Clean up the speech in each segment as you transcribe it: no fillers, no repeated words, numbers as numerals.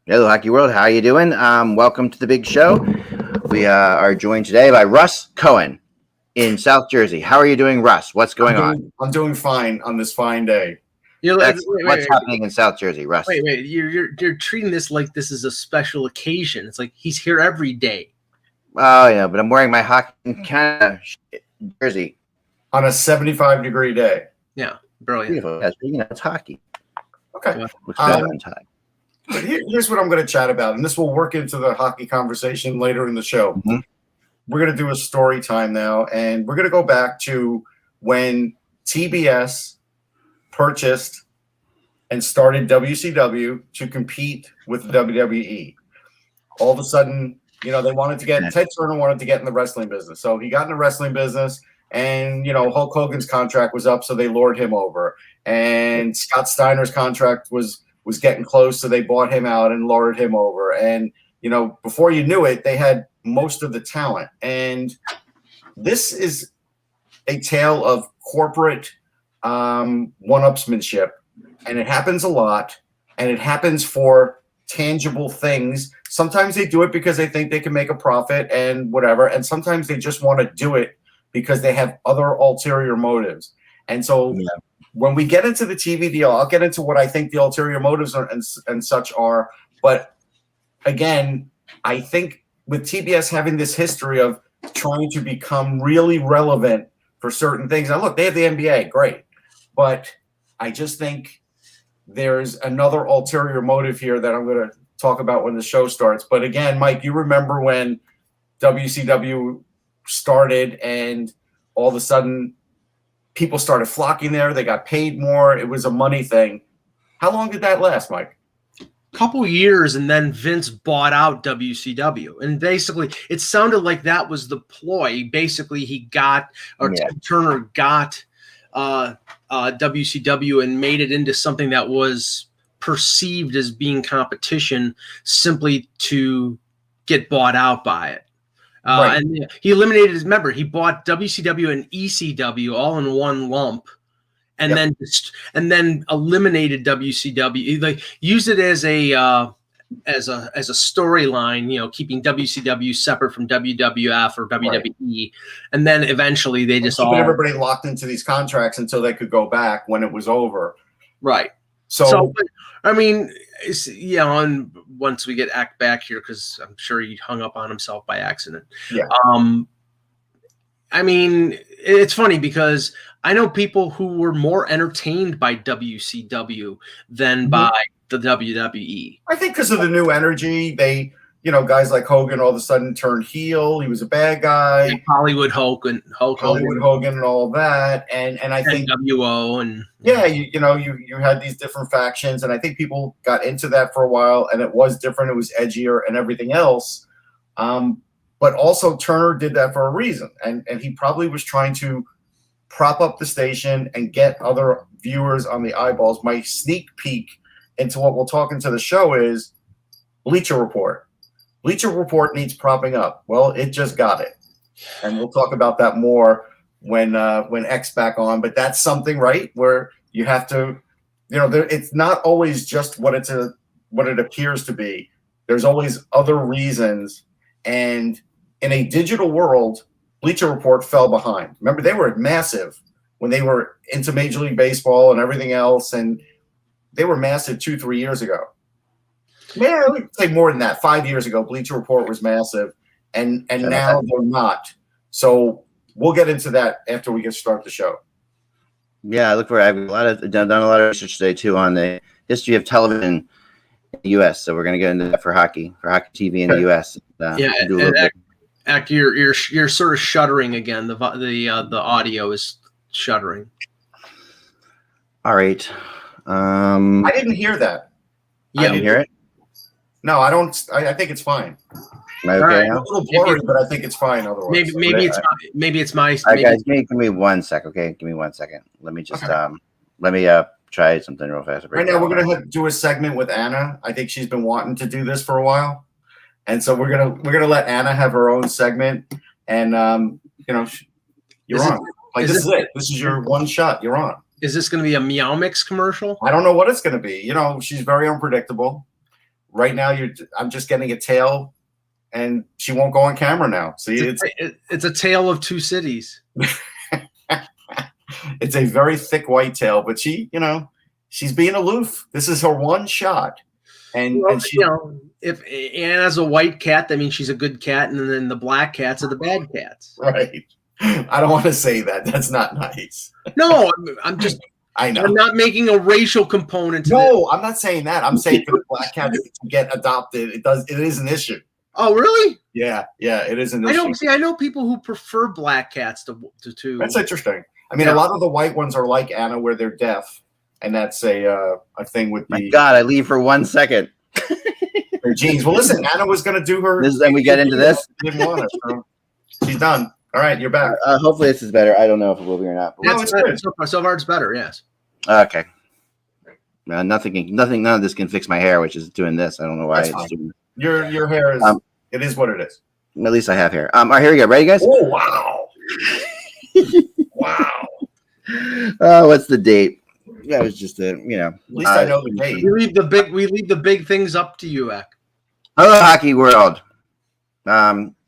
Hello, Hockey World. How are you doing? Welcome to the big show. We are joined today by Russ Cohen in South Jersey. How are you doing, Russ? What's going on? I'm doing fine on this fine day. What's happening in South Jersey, Russ? Wait. You're treating this like this is a special occasion. It's like he's here every day. Oh, yeah, but I'm wearing my Hockey Canada jersey on a 75-degree day. Yeah, brilliant. It's hockey. Okay. Looks better on time. But here's what I'm going to chat about, and this will work into the hockey conversation later in the show. Mm-hmm. We're going to do a story time now, and we're going to go back to when TBS purchased and started WCW to compete with WWE. All of a sudden, they wanted to get – Ted Turner wanted to get in the wrestling business. So he got in the wrestling business, and, Hulk Hogan's contract was up, so they lured him over. And Scott Steiner's contract was getting close, so they bought him out and lured him over. And, before you knew it, they had most of the talent. And this is a tale of corporate one-upsmanship, and it happens a lot, and it happens for tangible things. Sometimes they do it because they think they can make a profit and whatever, and sometimes they just want to do it because they have other ulterior motives. And so when we get into the TV deal, I'll get into what I think the ulterior motives are and such are. But again, I think with TBS having this history of trying to become really relevant for certain things. Now, look, they have the NBA, great. But I just think there's another ulterior motive here that I'm going to talk about when the show starts. But again, Mike, you remember when WCW started and all of a sudden people started flocking there. They got paid more. It was a money thing. How long did that last, Mike? Couple years, and then Vince bought out WCW, and basically it sounded like that was the ploy. Basically, Turner got WCW and made it into something that was perceived as being competition, simply to get bought out by it. Right. And he eliminated his member. He bought WCW and ECW all in one lump. And then eliminated WCW. Like used it as a storyline, keeping WCW separate from WWF or WWE, right. And then eventually they just keeping everybody locked into these contracts until they could go back when it was over. Right. So I mean, and once we get Act back here, because I'm sure he hung up on himself by accident. Yeah. I mean, it's funny because I know people who were more entertained by WCW than by the WWE. I think because of the new energy, they, guys like Hogan all of a sudden turned heel. He was a bad guy. And Hollywood Hogan, and all that. And I think NWO and you had these different factions, and I think people got into that for a while, and it was different. It was edgier and everything else. But also Turner did that for a reason, and he probably was trying to prop up the station and get other viewers on the eyeballs. My sneak peek into what we'll talk into the show is Bleacher Report. Bleacher Report needs propping up. Well, it just got it, and we'll talk about that more when X back on. But that's something, right, where you have to, it's not always just what it appears to be. There's always other reasons, and in a digital world, Bleacher Report fell behind. Remember, they were massive when they were into Major League Baseball and everything else, and they were massive 2-3 years ago. I would say more than that. 5 years ago, Bleacher Report was massive, and now they're not. So we'll get into that after we start the show. Yeah, I've done a lot of research today too on the history of television in the U.S. So we're going to get into that for hockey TV in the U.S. You're sort of shuddering again. The audio is shuddering. All right. I didn't hear that. Yeah, you hear it? No, I don't. I think it's fine. Am I okay now? A little blurry, but I think it's fine otherwise. Maybe it's my. All right, guys, give me 1 second. Okay, give me 1 second. Let me just try something real fast. Right now, we're gonna do a segment with Anna. I think she's been wanting to do this for a while, and so we're gonna let Anna have her own segment. And you're on. This is it. This is your one shot. You're on. Is this going to be a Meow Mix commercial? I don't know what it's going to be. She's very unpredictable. right now I'm just getting a tail, and she won't go on camera now. See, it's a tale of two cities. It's a very thick white tail, but she's being aloof. This is her one shot. And she, if Anne has a white cat, that means she's a good cat, and then the black cats are the bad cats. Right. I don't want to say that. That's not nice. No, I'm just. I know. I'm not making a racial component. No, I'm not saying that. I'm saying for the black cats to get adopted, it is an issue. Oh, really? Yeah, it is an issue. I know people who prefer black cats to. That's interesting. I mean, a lot of the white ones are like Anna, where they're deaf. And that's a thing with My God, I leave for 1 second. Their genes. Well, listen, Anna was going to do her. Then we get into this. Didn't want it, so she's done. All right, you're back. Hopefully this is better. I don't know if it will be or not. No, it's good. So far, it's better. Yes. Okay. None of this can fix my hair, which is doing this. I don't know why. It's doing your hair is. It is what it is. At least I have hair. All right, here we go. Ready, guys? Oh wow! Wow. Oh, what's the date? Yeah, it was just At least I know the date. We leave the big things up to you, Ek. Hello, Hockey World.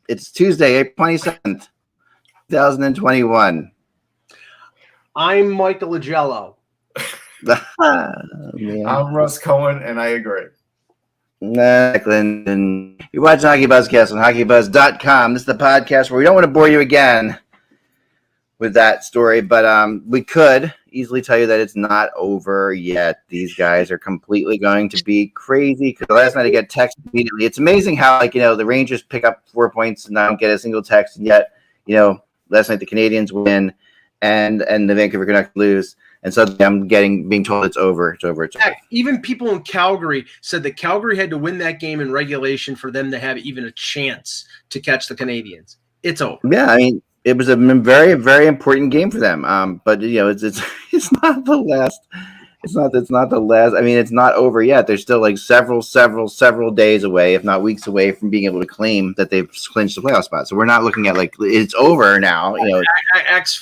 It's Tuesday, April 27th, 2021. I'm Michael Agello. I'm Russ Cohen, and I agree. And you're watching HockeyBuzzcast on HockeyBuzz.com. This is the podcast where we don't want to bore you again with that story, but we could easily tell you that it's not over yet. These guys are completely going to be crazy. Because last night I got text immediately. It's amazing how the Rangers pick up 4 points and don't get a single text, and yet last night the Canadians win and the Vancouver Canucks lose, and suddenly I'm being told it's over. It's over. Even people in Calgary said that Calgary had to win that game in regulation for them to have even a chance to catch the Canadians. It's over. Yeah, I mean, it was a very, very important game for them. But it's not the last. It's not the last. I mean, it's not over yet. They're still like several days away, if not weeks away, from being able to claim that they've clinched the playoff spot. So we're not looking at like it's over now. X's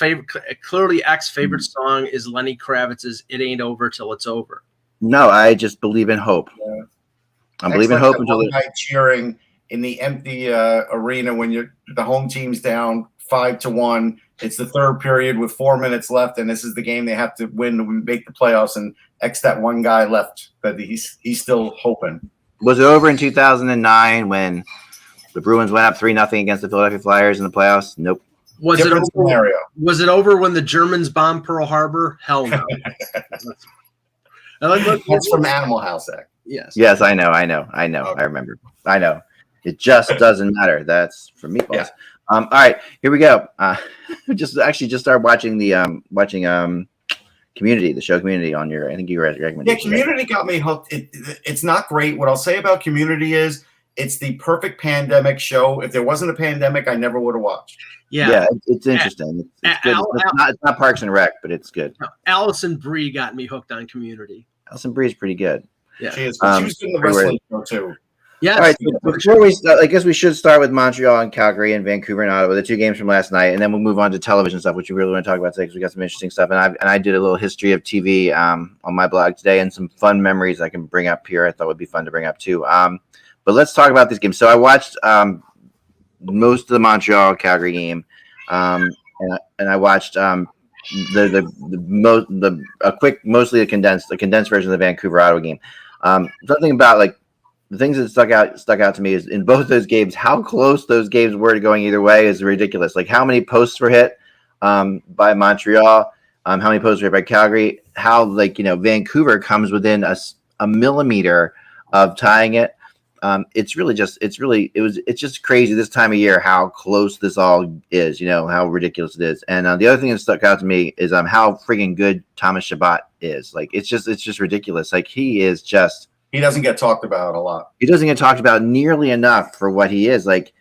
favorite song is Lenny Kravitz's "It Ain't Over Till It's Over." No, I just believe in hope. Yeah. I believe in hope until night cheering in the empty arena when the home team's down 5-1. It's the third period with 4 minutes left, and this is the game they have to win to make the playoffs. And that one guy left, but he's still hoping. Was it over in 2009 when the Bruins went up 3-0 against the Philadelphia Flyers in the playoffs? Nope. Was it over when the Germans bombed Pearl Harbor? Hell no. That's from Animal House Act. Yes. Yes, I know. Okay. I remember. I know. It just doesn't matter. That's from Meatballs. Yeah. All right, here we go. Just started watching the Community, the show Community on your. I think you recommended. Yeah, Community got me hooked. It's not great. What I'll say about Community is it's the perfect pandemic show. If there wasn't a pandemic, I never would have watched. Yeah, it's interesting. It's good. It's not Parks and Rec, but it's good. No, Allison Brie got me hooked on Community. Allison Brie is pretty good. Yeah, she is. She was in the wrestling show too. Yeah. All right. So before we start, I guess we should start with Montreal and Calgary and Vancouver and Ottawa, the two games from last night, and then we'll move on to television stuff, which we really want to talk about today because we got some interesting stuff. And I did a little history of TV on my blog today and some fun memories I can bring up here. I thought would be fun to bring up too. But let's talk about this game. So I watched most of the Montreal Calgary game, and I watched mostly a condensed version of the Vancouver Ottawa game. Something about like. The things that stuck out to me is in both those games, how close those games were to going either way is ridiculous. Like how many posts were hit by Montreal, how many posts were hit by Calgary, how Vancouver comes within a millimeter of tying it. It's just crazy this time of year how close this all is. How ridiculous it is. And the other thing that stuck out to me is how freaking good Thomas Chabot is. Like it's just ridiculous. Like he doesn't get talked about a lot. He doesn't get talked about nearly enough for what he is. Like,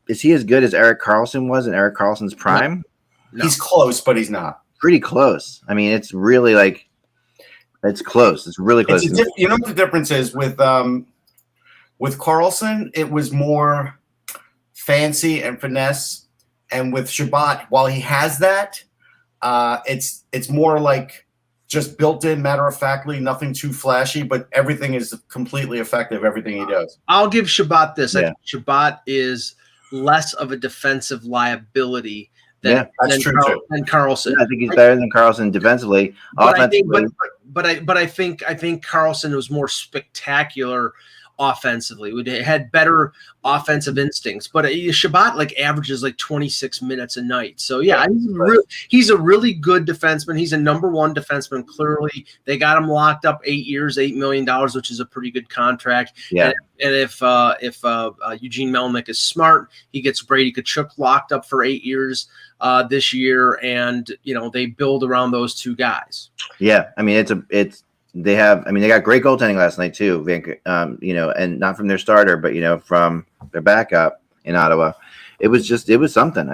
is he as good as Erik Karlsson was in Erik Karlsson's prime? No. He's close, but he's not. Pretty close. I mean, it's really it's close. It's really close. You know what the difference is with Karlsson? It was more fancy and finesse, and with Chabot, while he has that, it's more like just built in, matter-of-factly, nothing too flashy, but everything is completely effective, everything he does. I'll give Shabbat this. I Yeah. think Shabbat is less of a defensive liability than Carlson. Yeah, I think he's better than Carlson defensively. But Offensively, I think Carlson was more spectacular offensively. It had better offensive instincts. But Shabbat like averages like 26 minutes a night. So yeah, he's a really good defenseman. He's a number one defenseman. Clearly, they got him locked up 8 years, $8 million, which is a pretty good contract. Yeah. And if Eugene Melnick is smart, he gets Brady Tkachuk locked up for 8 years this year, and they build around those two guys. Yeah, I mean they got great goaltending last night too, and not from their starter, but from their backup in Ottawa. It was something.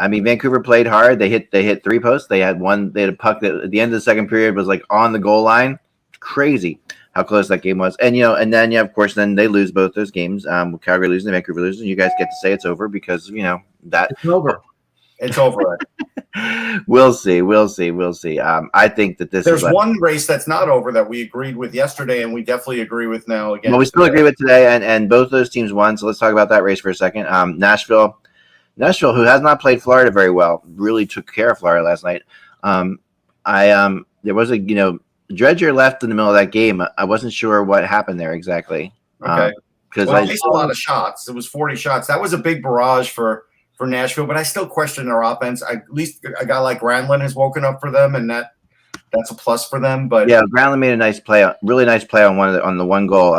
Vancouver played hard. They hit 3 posts. They had a puck that at the end of the second period was like on the goal line. Crazy how close that game was. And then of course they lose both those games. Calgary losing, Vancouver losing. You guys get to say it's over because that it's over. It's over. We'll see. I think that there's one race that's not over that we agreed with yesterday, and we definitely agree with now again. Well, we still agree with today, and both those teams won. So let's talk about that race for a second. Nashville, who has not played Florida very well, really took care of Florida last night. There was a Dredger left in the middle of that game. I wasn't sure what happened there exactly. Okay, because I missed a lot of shots. It was 40 shots. That was a big barrage for Nashville, but I still question their offense. At least a guy like Granlund has woken up for them, and that's a plus for them. But yeah, Granlund made a really nice play on the one goal.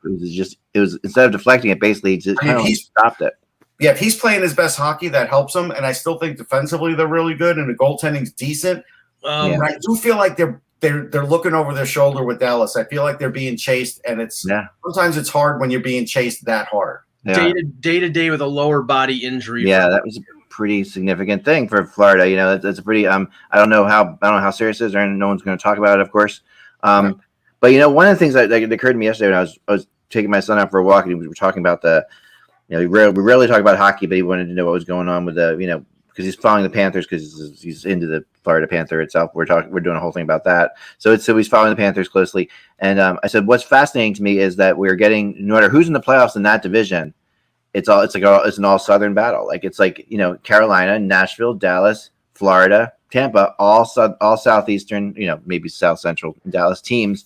It was instead of deflecting it, basically he stopped it. Yeah, if he's playing his best hockey, that helps him. And I still think defensively they're really good, and the goaltending's decent. I do feel like they're looking over their shoulder with Dallas. I feel like they're being chased, and sometimes it's hard when you're being chased that hard. Yeah. Day to day with a lower body injury. Yeah, that was a pretty significant thing for Florida. That's a pretty. I don't know how serious it is, and no one's going to talk about it, of course. But one of the things that occurred to me yesterday when I was taking my son out for a walk, and we were talking about we rarely talk about hockey, but he wanted to know what was going on with because he's following the Panthers because he's into the Florida Panther itself. We're doing a whole thing about that. So he's following the Panthers closely. And I said, what's fascinating to me is that we're getting, no matter who's in the playoffs in that division, it's an all Southern battle. Like it's like, Carolina, Nashville, Dallas, Florida, Tampa, all Southeastern, maybe South Central Dallas teams.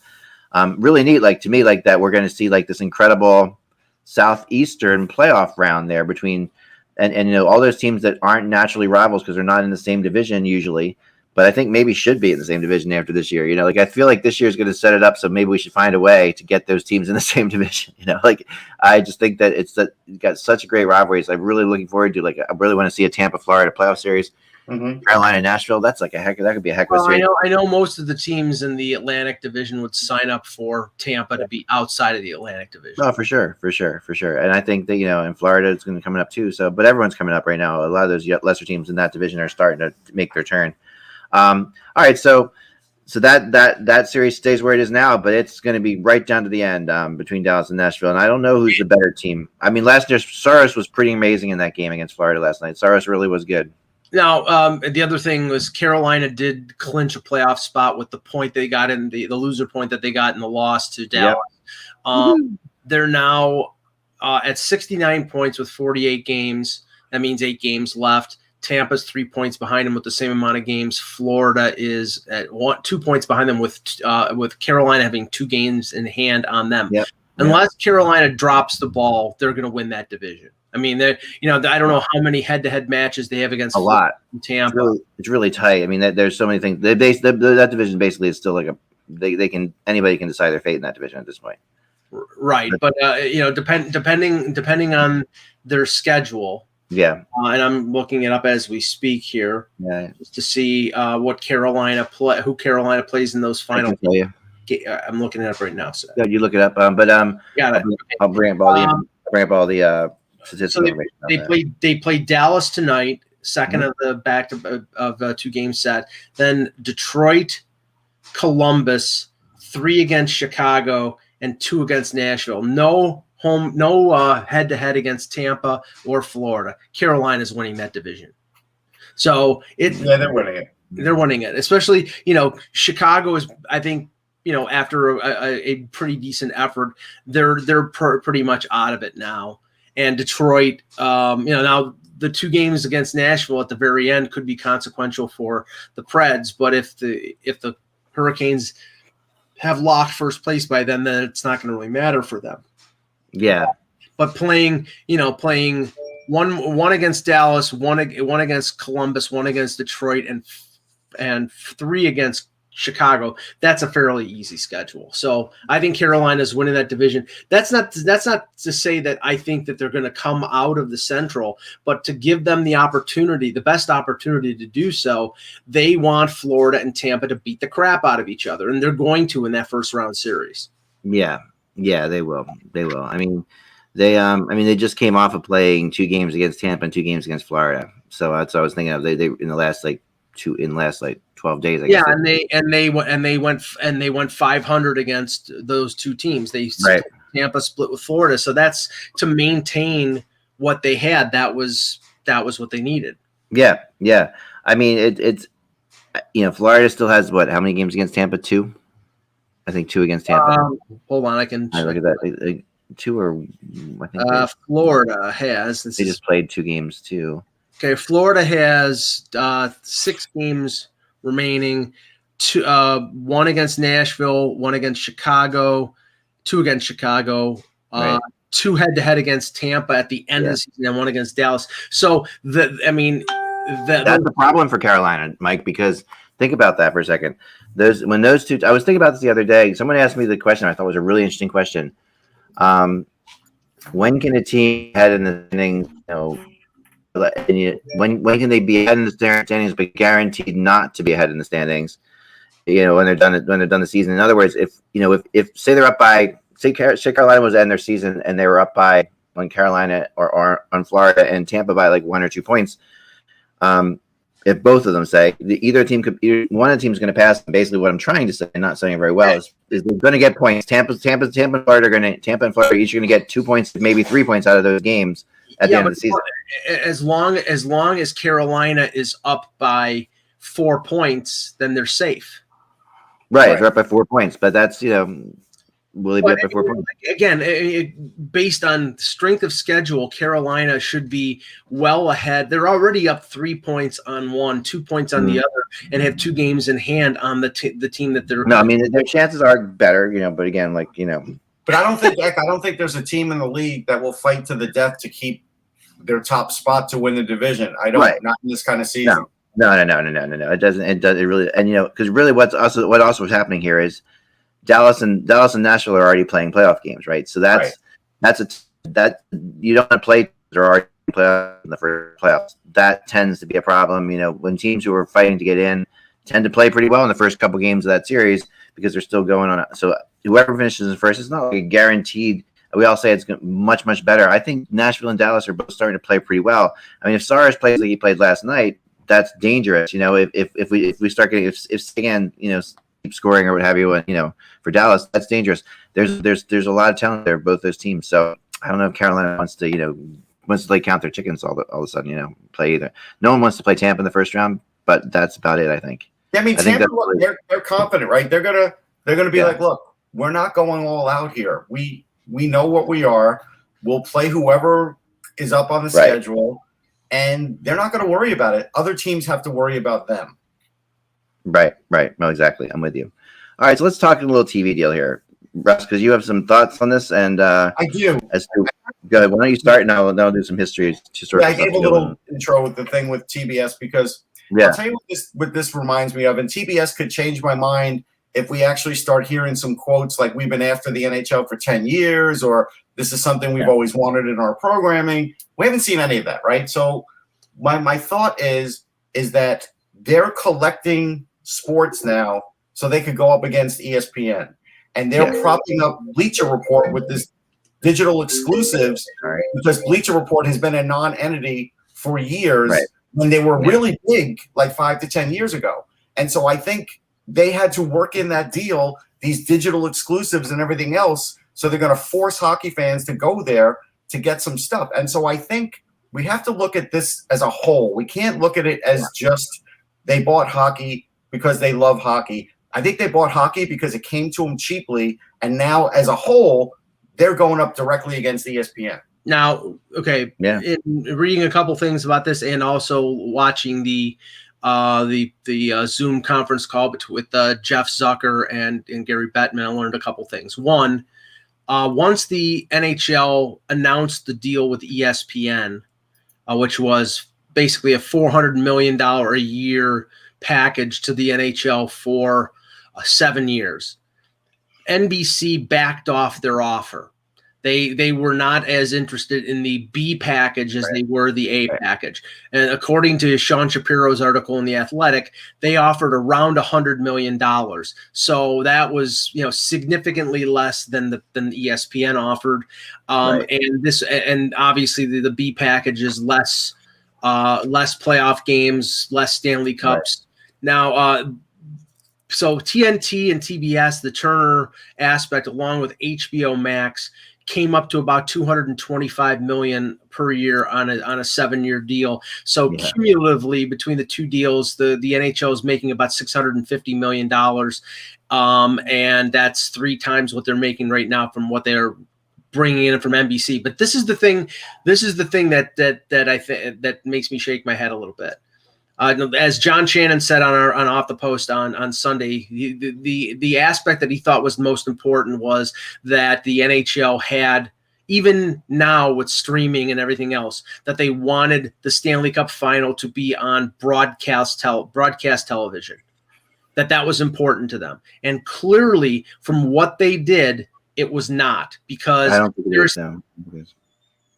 Really neat. Like to me, like that, we're going to see like this incredible Southeastern playoff round there between, and all those teams that aren't naturally rivals because they're not in the same division usually, but I think maybe should be in the same division after this year. I feel like this year is going to set it up, so maybe we should find a way to get those teams in the same division. I just think that it's got such a great rivalries. I'm really looking forward to I really want to see a Tampa Florida playoff series. Mm-hmm. Carolina, Nashville. That's that could be a heck of a series. I know most of the teams in the Atlantic Division would sign up for Tampa to be outside of the Atlantic Division. Oh, for sure. And I think that in Florida it's going to be coming up too. So, but everyone's coming up right now. A lot of those lesser teams in that division are starting to make their turn. All right, so that series stays where it is now, but it's going to be right down to the end between Dallas and Nashville. And I don't know who's the better team. I mean, last year Saros was pretty amazing in that game against Florida last night. Saros really was good. Now, the other thing was Carolina did clinch a playoff spot with the point they got in the loser point that they got in the loss to Dallas. Yep. They're now at 69 points with 48 games. That means 8 games left. Tampa's 3 points behind them with the same amount of games. Florida is at 2 points behind them with Carolina having 2 games in hand on them. Yep. Unless Carolina drops the ball, they're going to win that division. I mean, I don't know how many head-to-head matches they have against a lot. Tampa. It's really tight. I mean, there's so many things. That division basically is still like anybody can decide their fate in that division at this point. Right, but depending on their schedule. Yeah, and I'm looking it up as we speak here. Yeah, just to see who Carolina plays in those final. I'm looking it up right now. So yeah, you look it up. I'll bring up all the. So they play Dallas tonight, second of the back of 2-game set. Then Detroit, Columbus, 3 against Chicago, and 2 against Nashville. No head-to-head against Tampa or Florida. Carolina's winning that division. So they're winning it. They're winning it, especially, Chicago is, I think, after a pretty decent effort, they're pretty much out of it now. And Detroit, now the 2 games against Nashville at the very end could be consequential for the Preds. But if the Hurricanes have locked first place by then it's not going to really matter for them. Yeah. But playing one against Dallas, one against Columbus, one against Detroit, and 3 against Chicago, that's a fairly easy schedule. So I think Carolina's winning that division. That's not to say that I think that they're going to come out of the Central, but to give them the opportunity, the best opportunity to do so, they want Florida and Tampa to beat the crap out of each other, and they're going to in that first round series. Yeah, they will. I mean, they just came off of playing 2 games against Tampa and 2 games against Florida. So that's what I was thinking of. They in the last 12 days. I guess. They went 500 against those 2 teams. Tampa split with Florida, so that's to maintain what they had. That was what they needed. Yeah. I mean, it's Florida still has how many games against Tampa? 2. I think 2 against Tampa. Hold on, I can look at that. 2 or I think Florida has. They just played 2 games too. Okay, Florida has 6 games remaining. 1 against Nashville, 1 against Chicago, 2 against Chicago, right. 2 head-to-head against Tampa at the end of the season, and 1 against Dallas. So that's the problem for Carolina, Mike. Because think about that for a second. When those 2, I was thinking about this the other day. Someone asked me the question. I thought was a really interesting question. When can a team head in the inning? When can they be ahead in the standings but guaranteed not to be ahead in the standings? When they're done the season. In other words, if say they're up by Carolina was ending their season and they were up by on Carolina or on Florida and Tampa by 1 or 2 points. If both of them say one of the teams going to pass. Basically, what I'm trying to say, and not saying it very well, is they're going to get points. Tampa and Florida Tampa and Florida each are going to get 2 points, maybe 3 points out of those games at the end of the season. As long as Carolina is up by 4 points, then they're safe. Right, they're up by 4 points, but that's will they be up by 4 points? Again, based on strength of schedule, Carolina should be well ahead. They're already up 3 points on one, 2 points on the other, and have 2 games in hand on the team that they're. No, I mean their chances are better, but again, But I don't think there's a team in the league that will fight to the death to keep their top spot to win the division. Not in this kind of season. No. It doesn't. It really, and because really, what also was happening here is Dallas and Nashville are already playing playoff games, right? So that you don't want to play. They're already in the first playoffs. That tends to be a problem. When teams who are fighting to get in tend to play pretty well in the first couple games of that series because they're still going on. So whoever finishes in first, it's not like a guaranteed. We all say it's much, much better. I think Nashville and Dallas are both starting to play pretty well. I mean, if Saros plays like he played last night, that's dangerous. If we start getting if again, keep scoring or what have you, for Dallas, that's dangerous. There's a lot of talent there, both those teams. So I don't know if Carolina wants to count their chickens all of a sudden, play either. No one wants to play Tampa in the first round, but that's about it, I think. Yeah, I mean, Tampa, they're confident, right? They're gonna be like, look, we're not going all out here. We know what we are. We'll play whoever is up on the schedule, and they're not going to worry about it. Other teams have to worry about them. Right. No, exactly. I'm with you. All right, so let's talk a little TV deal here, Russ, because you have some thoughts on this, and I do. Good. Why don't you start, and I'll do some history. I gave a little intro with the thing with TBS because I'll tell you what this reminds me of, and TBS could change my mind if we actually start hearing some quotes like we've been after the NHL for 10 years, or this is something we've always wanted in our programming. We haven't seen any of that, right? So my thought is that they're collecting sports now so they could go up against ESPN. And they're propping up Bleacher Report with this digital exclusives because Bleacher Report has been a non-entity for years when they were really big like 5 to 10 years ago. And so I think they had to work in that deal, these digital exclusives and everything else. So they're going to force hockey fans to go there to get some stuff. And so I think we have to look at this as a whole. We can't look at it as just they bought hockey because they love hockey. I think they bought hockey because it came to them cheaply, and now as a whole, they're going up directly against ESPN. Now, okay, in reading a couple things about this and also watching the Zoom conference call with Jeff Zucker and Gary Bettman, I learned a couple things. One, once the NHL announced the deal with ESPN, which was basically a $400 million a year package to the NHL for 7 years, NBC backed off their offer. They were not as interested in the B package as they were the A package. And according to Sean Shapiro's article in The Athletic, they offered around $100 million. So that was, significantly less than the ESPN offered. And obviously the B package is less playoff games, less Stanley Cups. Now, so TNT and TBS, the Turner aspect, along with HBO Max, came up to about $225 million per year on a 7-year deal. So cumulatively between the two deals, the NHL is making about $650 million. And that's 3 times what they're making right now from what they're bringing in from NBC. But this is the thing that I think that makes me shake my head a little bit. As John Shannon said on Off the Post on Sunday, the aspect that he thought was most important was that the NHL had, even now with streaming and everything else, that they wanted the Stanley Cup final to be on broadcast television, that was important to them. And clearly from what they did, it was not, because I don't think there's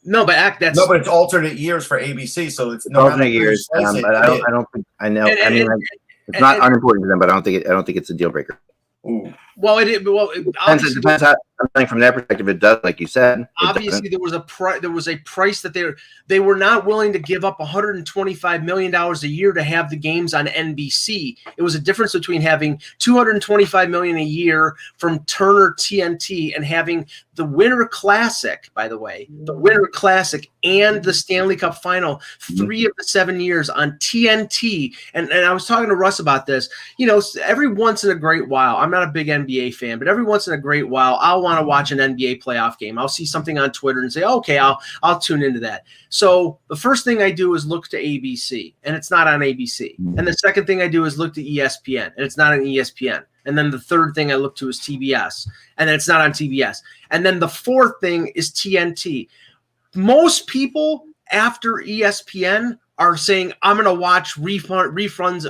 no, but it's alternate years for ABC, so it's alternate years. But I don't think I know. It's not unimportant to them, but I don't think it's a deal breaker. Ooh. Well, it depends how, from their perspective, it does, like you said. Obviously, there was a price that they were not willing to give up $125 million a year to have the games on NBC. It was a difference between having $225 million a year from Turner TNT and having the Winter Classic, by the way, the Winter Classic and the Stanley Cup Final, 3 of the 7 years on TNT. And I was talking to Russ about this. Every once in a great while, I'm not a big NBA fan, but every once in a great while, I'll want to watch an NBA playoff game. I'll see something on Twitter and say, okay, I'll tune into that. So the first thing I do is look to ABC, and it's not on ABC. And the second thing I do is look to ESPN, and it's not on ESPN. And then the third thing I look to is TBS, and it's not on TBS. And then the fourth thing is TNT. Most people after ESPN are saying, I'm going to watch reruns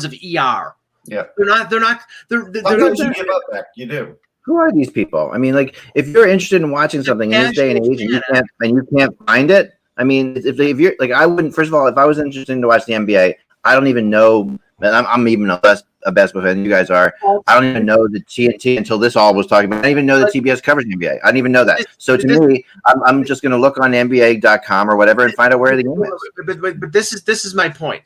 of ER. Yeah, they're not. You give up that. You do. Who are these people? I mean, like, if you're interested in watching something in this day and age and you can't find it, I mean, if you're like, I wouldn't. First of all, if I was interested to watch the NBA, I don't even know. I'm even a best fan you guys are. I don't even know the TNT until this all was talking about. I didn't even know the TBS covers the NBA. I didn't even know that. So to me, I'm just going to look on NBA.com or whatever and find out where the game is. But this is my point.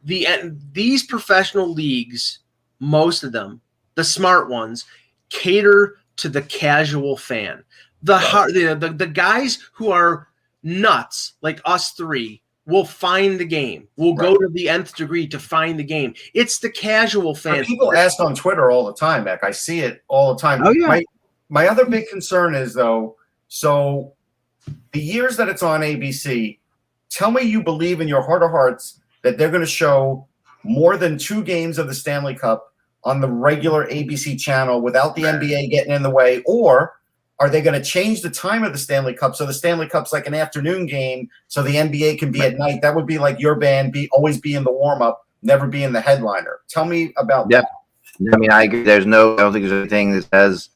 These professional leagues, most of them, the smart ones, cater to the casual fan. The guys who are nuts like us three will find the game. Will go to the nth degree to find the game. It's the casual fan. People ask on Twitter all the time, Mac. I see it all the time. Oh, yeah. My other big concern is, though, so the years that it's on ABC, tell me you believe in your heart of hearts that they're going to show more than 2 games of the Stanley Cup on the regular ABC channel without the NBA getting in the way, or are they going to change the time of the Stanley Cup so the Stanley Cup's like an afternoon game so the NBA can be at night? That would be like your band always be in the warm-up, never be in the headliner. Tell me about that. I mean, I agree. I don't think there's anything that says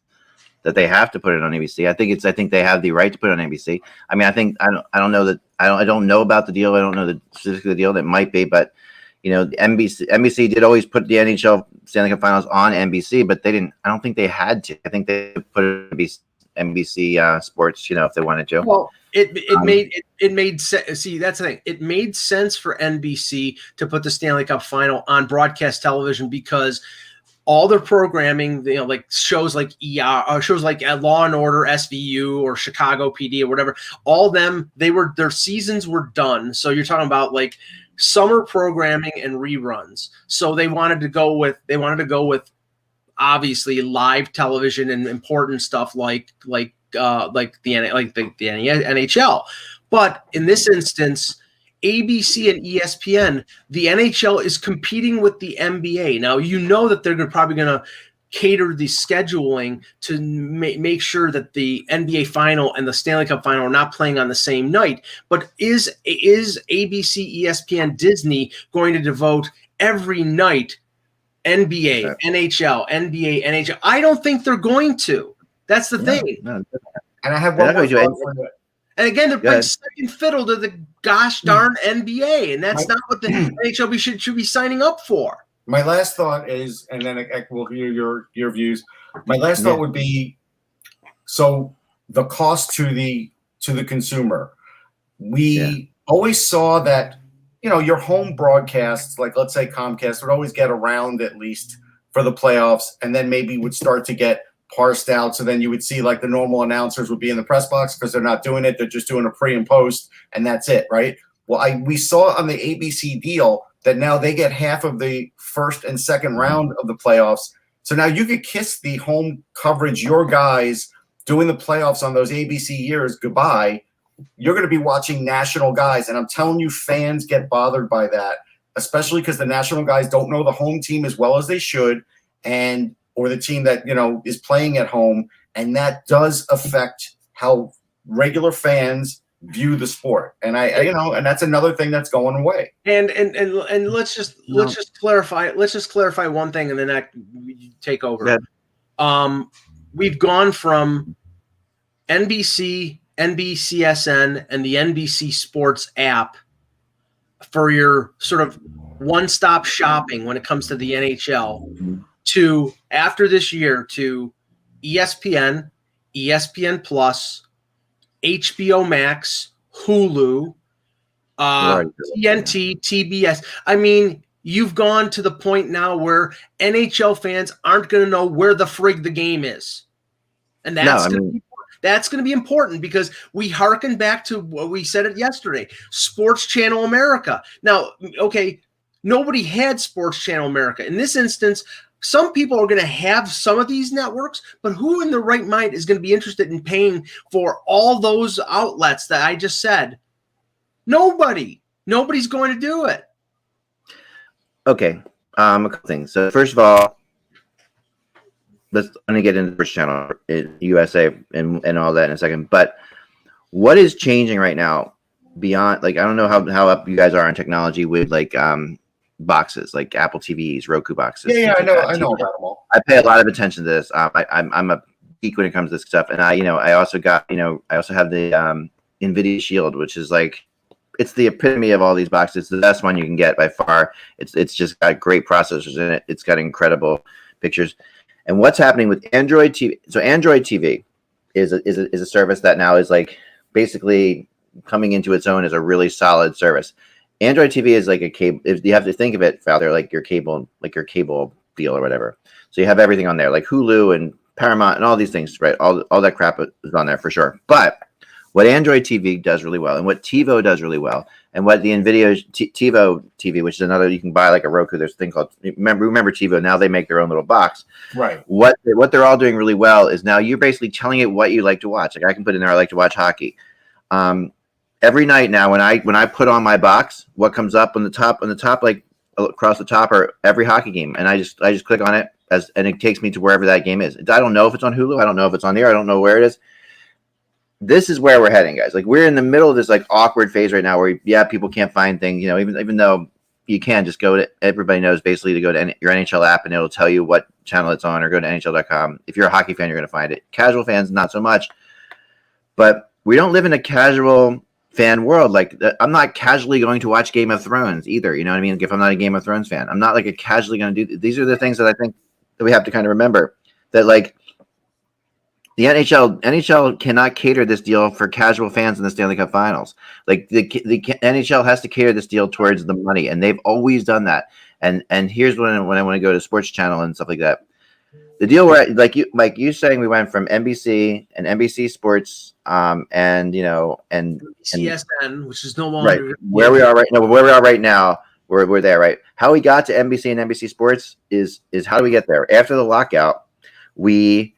that they have to put it on ABC. I think they have the right to put it on ABC. I mean, I don't know about the deal. I don't know the specific deal. That might be, but NBC did always put the NHL Stanley Cup Finals on NBC, but they didn't. I don't think they had to. I think they put it on NBC Sports, if they wanted to. Well, it made sense. See, that's the thing. It made sense for NBC to put the Stanley Cup Final on broadcast television because all their programming, like shows like ER, or shows like Law and Order, SVU, or Chicago PD, or whatever, all them, their seasons were done. So you're talking about like summer programming and reruns. So they wanted to go with obviously live television and important stuff like the NHL. But in this instance, ABC and ESPN, the NHL is competing with the NBA. Now, you know that they're probably going to cater the scheduling to make sure that the NBA final and the Stanley Cup final are not playing on the same night. But is ABC, ESPN, Disney going to devote every night NBA, NHL, NBA, NHL? I don't think they're going to. That's the thing. No. And I have one more thought for you. And again, they're playing second fiddle to the gosh darn NBA, and that's not what the NHL should be signing up for. My last thought is, and then we'll hear your views. My last thought would be, so the cost to the consumer. We always saw that, your home broadcasts, like let's say Comcast, would always get around at least for the playoffs, and then maybe would start to get parsed out. So then you would see like the normal announcers would be in the press box because they're not doing it. They're just doing a pre and post, and that's it, right? Well, we saw on the ABC deal that now they get half of the first and second round of the playoffs. So now you could kiss the home coverage, your guys doing the playoffs on those ABC years goodbye. You're going to be watching national guys. And I'm telling you, fans get bothered by that, especially because the national guys don't know the home team as well as they should, or the team that, is playing at home. And that does affect how regular fans view the sport. And and that's another thing that's going away. And let's just clarify one thing, and then that take over. Yeah. We've gone from NBC, NBCSN, and the NBC Sports app for your sort of one-stop shopping when it comes to the NHL to, after this year, to ESPN, ESPN Plus, HBO Max, Hulu, TNT, TBS. I mean, you've gone to the point now where NHL fans aren't going to know where the frig the game is. And that's going to be important because we hearken back to what we said it yesterday, Sports Channel America. Now, okay, nobody had Sports Channel America. In this instance, some people are going to have some of these networks, but who in their right mind is going to be interested in paying for all those outlets that I just said? Nobody. Nobody's going to do it. Okay. A couple things. So first of all, I'm going to get into the first channel, USA, and all that in a second. But what is changing right now beyond, like, I don't know how up you guys are on technology with like boxes, like Apple TVs, Roku boxes. Yeah, I know about them all. I pay a lot of attention to this. I'm a geek when it comes to this stuff, and I also have the NVIDIA Shield, which is like, it's the epitome of all these boxes. It's the best one you can get by far. It's just got great processors in it. It's got incredible pictures. And what's happening with Android TV? So Android TV is a service that now is like basically coming into its own as a really solid service. Android TV is like a cable. If you have to think of it, Father, like your cable deal or whatever. So you have everything on there, like Hulu and Paramount and all these things, right? All that crap is on there for sure. But what Android TV does really well, and what TiVo does really well, and what the NVIDIA TiVo TV, which is another, you can buy like a Roku. There's a thing called remember TiVo. Now they make their own little box. Right. What they're all doing really well is now you're basically telling it what you like to watch. Like I can put in there, I like to watch hockey. Every night now, when I put on my box, what comes up on the top, like across the top, are every hockey game, and I just click on it and it takes me to wherever that game is. I don't know if it's on Hulu. I don't know if it's on there. I don't know where it is. This is where we're heading, guys. Like we're in the middle of this like awkward phase right now, where people can't find things. Even though you can just go to, everybody knows basically to go to your NHL app and it'll tell you what channel it's on, or go to NHL.com. If you're a hockey fan, you're going to find it. Casual fans, not so much. But we don't live in a casual fan world. Like I'm not casually going to watch Game of Thrones either. You know what I mean? If I'm not a Game of Thrones fan, I'm not like a casually going to do. These are the things that I think that we have to kind of remember, that like the NHL cannot cater this deal for casual fans in the Stanley Cup Finals. Like the NHL has to cater this deal towards the money, and they've always done that. And here's when I want to go to Sports Channel and stuff like that. The deal where like you saying we went from NBC and NBC Sports and CSN, which is no right longer where we are right now. Where we are right now, we're there, right? How we got to NBC and NBC Sports is how do we get there? After the lockout, we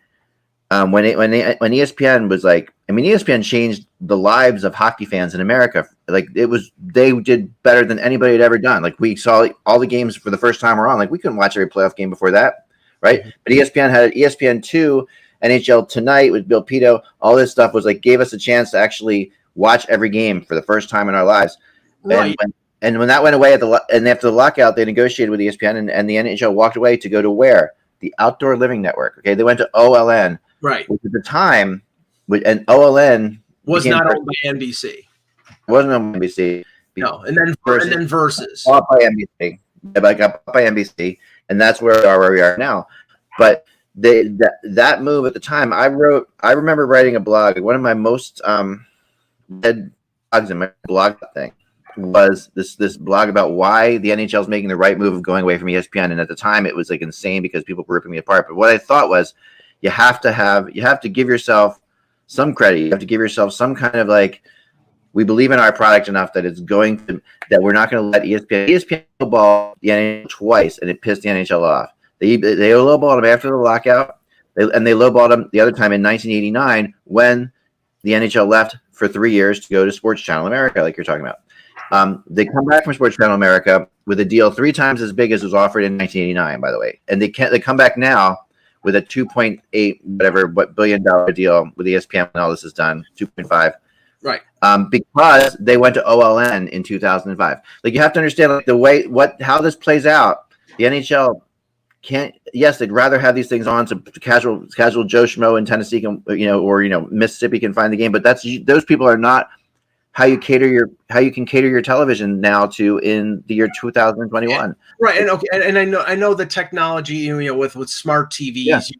when ESPN was like, I mean, ESPN changed the lives of hockey fans in America. Like they did better than anybody had ever done. Like we saw all the games for the first time around. Like we couldn't watch every playoff game before that, right? But ESPN had ESPN2, NHL Tonight with Bill Pito. All this stuff was like gave us a chance to actually watch every game for the first time in our lives. right. And when that went away and after the lockout, they negotiated with ESPN and the NHL walked away to go to where? The Outdoor Living Network. Okay, they went to OLN. Right. Which at the time, and OLN was not owned by NBC. Wasn't on NBC. No, and then Versus. Bought by NBC. Got bought by NBC, and that's where we are now. But that move at the time, I remember writing a blog. One of my most read blogs in my blog thing was this blog about why the NHL is making the right move of going away from ESPN. And at the time, it was like insane because people were ripping me apart. But what I thought was, you have to give yourself some credit. You have to give yourself some kind of like, we believe in our product enough that that we're not going to let ESPN lowball the NHL twice, and it pissed the NHL off. They lowballed them after the lockout, and they lowballed them the other time in 1989 when the NHL left for 3 years to go to Sports Channel America, like you're talking about. They come back from Sports Channel America with a deal 3 times as big as was offered in 1989, by the way, and they come back now with a $2.8 billion deal with ESPN when all this is done, 2.5. Right. Because they went to OLN in 2005. Like you have to understand like how this plays out. The NHL they'd rather have these things on so casual Joe Schmo in Tennessee can, or Mississippi can find the game, but those people are not how you can cater your television now to in the year 2021. Right. And okay. And I know the technology, with smart TVs,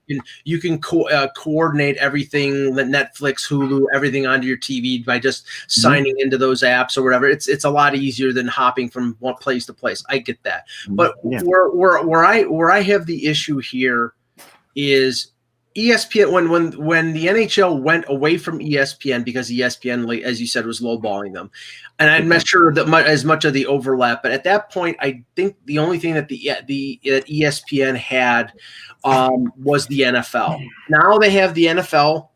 you can coordinate everything, the Netflix, Hulu, everything onto your TV by just signing into those apps or whatever. It's a lot easier than hopping from one place to place. I get that. But where I have the issue here is ESPN, when the NHL went away from ESPN because ESPN, as you said, was lowballing them, and I'm not sure that as much of the overlap. But at that point, I think the only thing that that ESPN had was the NFL. Now they have the NFL.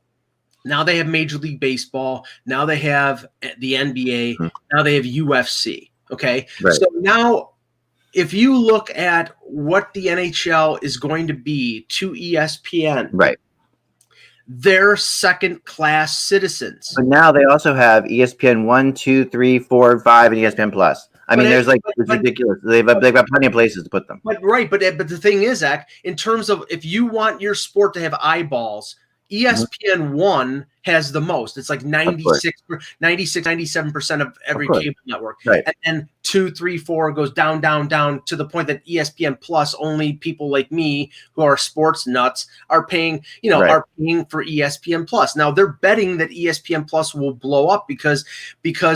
Now they have Major League Baseball. Now they have the NBA. Now they have UFC. Okay, right. So now, if you look at what the NHL is going to be to ESPN, right, they're second-class citizens. But now they also have ESPN 1, 2, 3, 4, 5, and ESPN Plus. It's ridiculous. They've got plenty of places to put them. But the thing is, Zach, in terms of if you want your sport to have eyeballs, ESPN 1 has the most. It's like 96, 97% of every cable network. Right. And then 2, 3, 4 goes down to the point that ESPN Plus, only people like me who are sports nuts are paying, are paying for ESPN Plus. Now they're betting that ESPN Plus will blow up because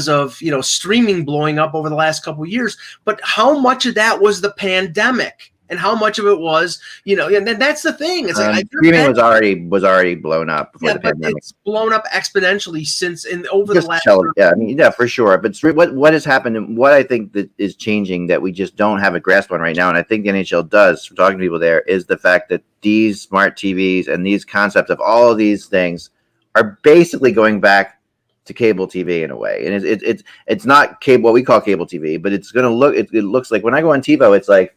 of, streaming blowing up over the last couple of years. But how much of that was the pandemic? And how much of it was, and that's the thing. It's like streaming was already blown up before the pandemic. It's blown up exponentially over the last. For sure. But what has happened, and what I think that is changing that we just don't have a grasp on right now, and I think the NHL does, from talking to people there, is the fact that these smart TVs and these concepts of all of these things are basically going back to cable TV in a way, and it's not cable, what we call cable TV, but it's going to look. It looks like when I go on TiVo, it's like.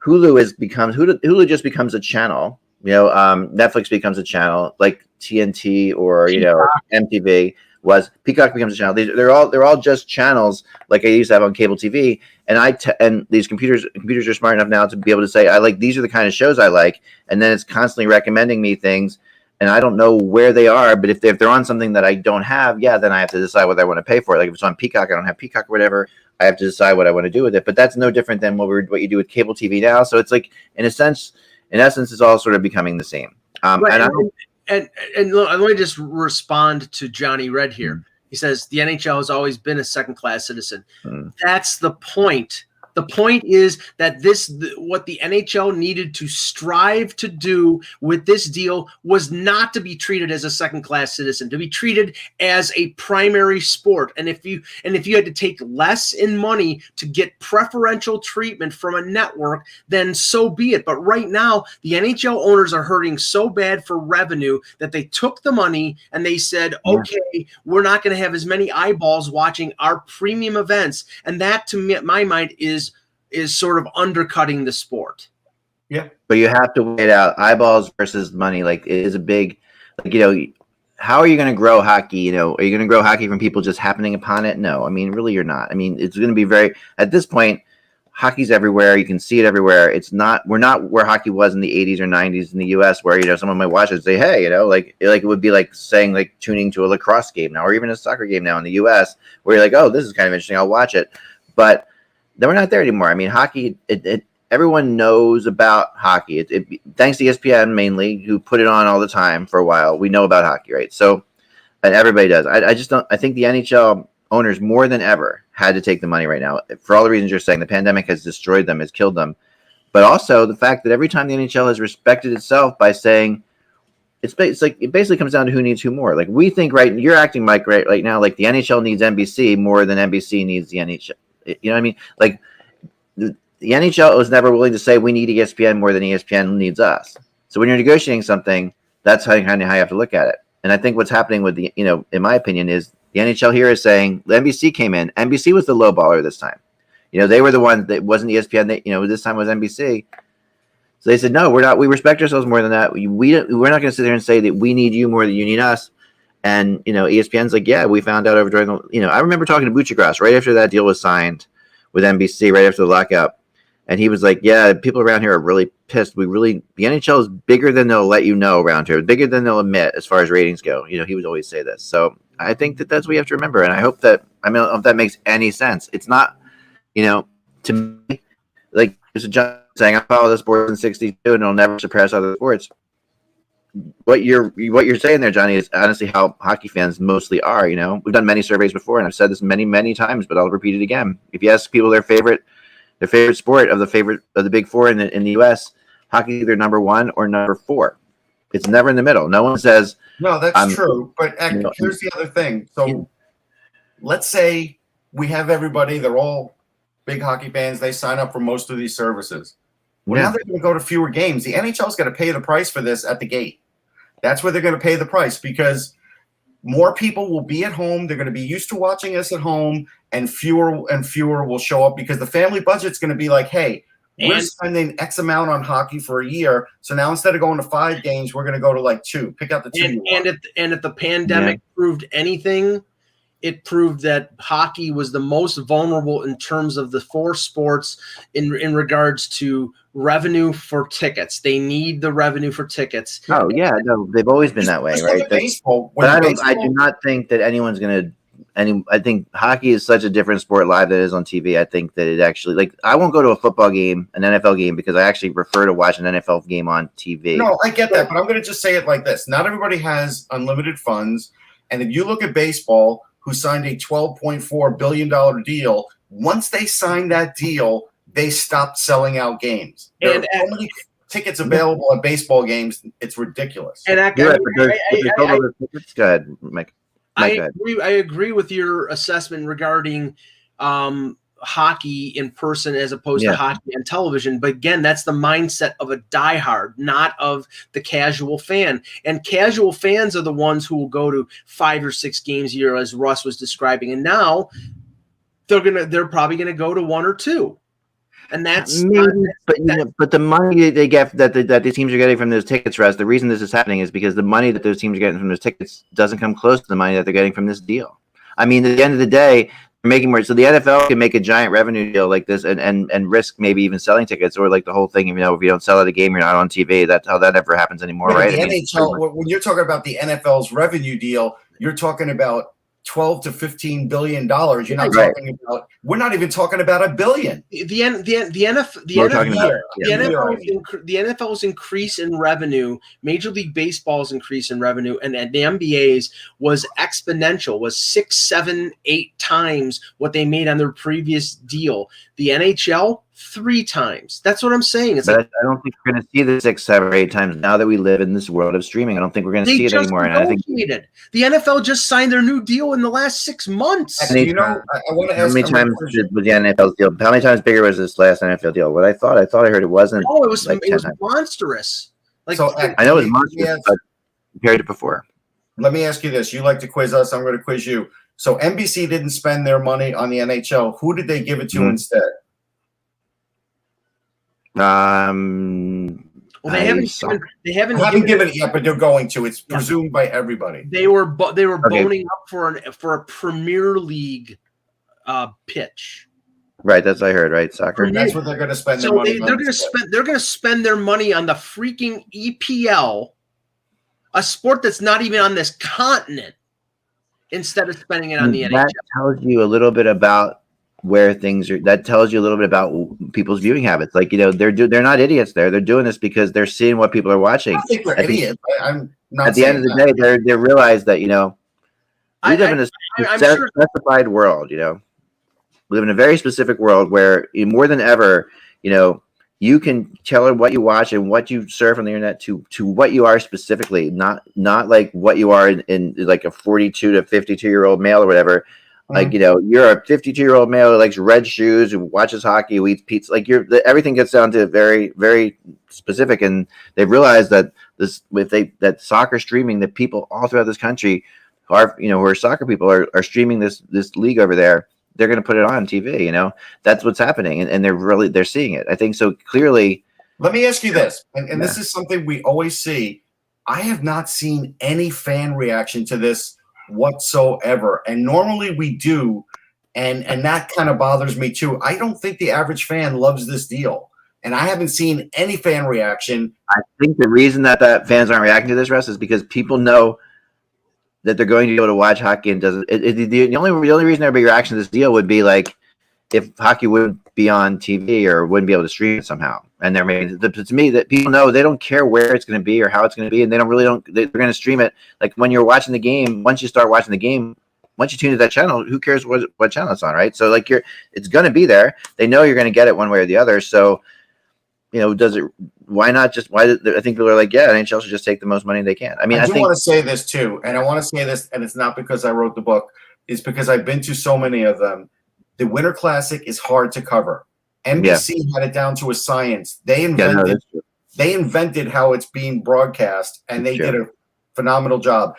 Hulu just becomes a channel. Netflix becomes a channel, like TNT or Peacock. MTV was. Peacock becomes a channel. They're all just channels like I used to have on cable TV. And these computers are smart enough now to be able to say, these are the kind of shows I like, and then it's constantly recommending me things, and I don't know where they are. But if they're on something that I don't have, then I have to decide whether I want to pay for it. Like if it's on Peacock, I don't have Peacock or whatever. I have to decide what I want to do with it, but that's no different than what you do with cable TV now. So it's like, in essence, it's all sort of becoming the same. And let me just respond to Johnny Red here. He says the NHL has always been a second-class citizen. That's the point The point is that what the NHL needed to strive to do with this deal was not to be treated as a second-class citizen, to be treated as a primary sport. And if you had to take less in money to get preferential treatment from a network, then so be it. But right now, the NHL owners are hurting so bad for revenue that they took the money and they said, okay, we're not going to have as many eyeballs watching our premium events. And that, to me, my mind, is sort of undercutting the sport. Yeah. But you have to weigh it out. Eyeballs versus money. Like, it is a big, like, how are you going to grow hockey? Are you going to grow hockey from people just happening upon it? No. I mean, really, you're not. I mean, it's going to be at this point, hockey's everywhere. You can see it everywhere. We're not where hockey was in the 80s or 90s in the US, where, someone might watch it and say, hey, like it would be like saying, like, tuning to a lacrosse game now, or even a soccer game now in the US, where you're like, oh, this is kind of interesting, I'll watch it. But then we're not there anymore. I mean, hockey, everyone knows about hockey. Thanks to ESPN mainly, who put it on all the time for a while. We know about hockey, right? So, and everybody does. I think the NHL owners more than ever had to take the money right now for all the reasons you're saying. The pandemic has destroyed them, has killed them, but also the fact that every time the NHL has respected itself by saying it basically comes down to who needs who more. Like, we think, right, you're acting, Mike, right now, like the NHL needs NBC more than NBC needs the NHL. You know what I mean? Like, the NHL was never willing to say we need ESPN more than ESPN needs us. So when you're negotiating something, that's how you have to look at it. And I think what's happening with in my opinion, is the NHL here is saying the NBC came in. NBC was the low baller this time. They were the one that wasn't ESPN. This time was NBC. So they said, no, we're not. We respect ourselves more than that. We're not going to sit there and say that we need you more than you need us. And ESPN's like, yeah, we found out over during the. I remember talking to Buccigross right after that deal was signed with NBC, right after the lockout, and he was like, yeah, people around here are really pissed. The NHL is bigger than they'll let you know around here, bigger than they'll admit as far as ratings go. He would always say this. So I think that's what you have to remember. And I hope that, I don't know if that makes any sense. It's not, to me, like there's a John saying, I follow the sport in 62 and it'll never suppress other sports. What you're saying there, Johnny, is honestly how hockey fans mostly are. We've done many surveys before, and I've said this many, many times, but I'll repeat it again. If you ask people their favorite sport of the big four in the U.S., hockey is either number 1 or number 4. It's never in the middle. No one says no. That's true. But here's the other thing. So let's say we have everybody; they're all big hockey fans. They sign up for most of these services. Well, now they're going to go to fewer games. The NHL's got to pay the price for this at the gate. That's where they're going to pay the price, because more people will be at home. They're going to be used to watching us at home, and fewer will show up, because the family budget's going to be like, hey, we're spending X amount on hockey for a year. So now instead of going to 5 games, we're going to go to like 2. Pick out the 2. And if the pandemic proved anything, it proved that hockey was the most vulnerable in terms of the 4 sports in regards to revenue for tickets. They need the revenue for tickets. Oh yeah, no, they've always been that way, right? But I do not think that anyone's going to. I think hockey is such a different sport live than it is on TV. I think that it actually, like, I won't go to a football game, an NFL game, because I actually prefer to watch an NFL game on TV. No, I get that, but I'm going to just say it like this. Not everybody has unlimited funds. And if you look at baseball, who signed a $12.4 billion deal, once they signed that deal, they stopped selling out games. There are so many tickets available at baseball games, it's ridiculous. And go ahead, Mike. I agree with your assessment regarding hockey in person as opposed to hockey on television. But again, that's the mindset of a diehard, not of the casual fan. And casual fans are the ones who will go to 5 or 6 games a year, as Russ was describing. And now they're probably gonna go to 1 or 2. And that's but the money they get that the teams are getting from those tickets, Russ, the reason this is happening is because the money that those teams are getting from those tickets doesn't come close to the money that they're getting from this deal. I mean, at the end of the day, they're making more. So the NFL can make a giant revenue deal like this and risk maybe even selling tickets, or like the whole thing. If you don't sell at a game, you're not on TV. That's how that ever happens anymore, right? The NHL, when you're talking about the NFL's revenue deal, you're talking about $12 to $15 billion. You're not talking about. We're not even talking about $1 billion. The NFL's increase in revenue, Major League Baseball's increase in revenue, and the NBA's was exponential. Was 6, 7, 8 times what they made on their previous deal. The NHL 3 times. That's what I'm saying. It's but like, I don't think we're going to see the 6, 7, or 8 times now that we live in this world of streaming. I don't think we're going to see it anymore. And I think the NFL just signed their new deal in the last 6 months. You know, I want to ask how many times was the NFL deal? How many times bigger was this last NFL deal? What I thought I heard it wasn't. Oh, it was monstrous. Like, so, I know it was monstrous, but compared to before. Let me ask you this: you like to quiz us? I'm going to quiz you. So NBC didn't spend their money on the NHL. Who did they give it to instead? Well, they haven't given it yet, but they're going to. It's presumed by everybody. They were boning up for a Premier League pitch. Right, that's what I heard. Right, soccer. That's what they're going to spend their money on. They're going to spend their money on the freaking EPL, a sport that's not even on this continent, instead of spending it on the NHL. That tells you a little bit about where things are. That tells you a little bit about people's viewing habits. Like, you know, they're not idiots. They're doing this because they're seeing what people are watching. I don't think they're idiots. I'm not. At the end of the day, they realize that, you know, we live in a specified world. You know, we live in a very specific world where more than ever, you know, you can tailor what you watch and what you surf on the internet to what you are specifically, not like what you are in like a 42 to 52-year-old male or whatever. Like, you know, you're a 52-year-old male who likes red shoes, who watches hockey, who eats pizza. Like, everything gets down to very, very specific. And they've realized that that soccer streaming, that people all throughout this country who are soccer people are streaming this league over there. They're going to put it on TV. You know, that's what's happening, and they're seeing it. I think so clearly. Let me ask you this, and this is something we always see. I have not seen any fan reaction to this whatsoever, and normally we do, and that kind of bothers me too. I don't think the average fan loves this deal, and I haven't seen any fan reaction. I think the reason that fans aren't reacting to this, Russ, is because people know that they're going to be able to watch hockey, and the only reason there'd be a reaction to this deal would be like if hockey wouldn't be on TV or wouldn't be able to stream it somehow. And to me, that people know they don't care where it's going to be or how it's going to be, and they're going to stream it. Like when you're watching the game, once you start watching the game, once you tune to that channel, who cares what channel it's on, right? So like it's going to be there. They know you're going to get it one way or the other. So, you know, why not just, I think people are like, yeah, NHL should just take the most money they can. I mean, I want to say this too, and I want to say this, and it's not because I wrote the book, it's because I've been to so many of them. The Winter Classic is hard to cover. NBC had it down to a science. They invented how it's being broadcast, and they did a phenomenal job.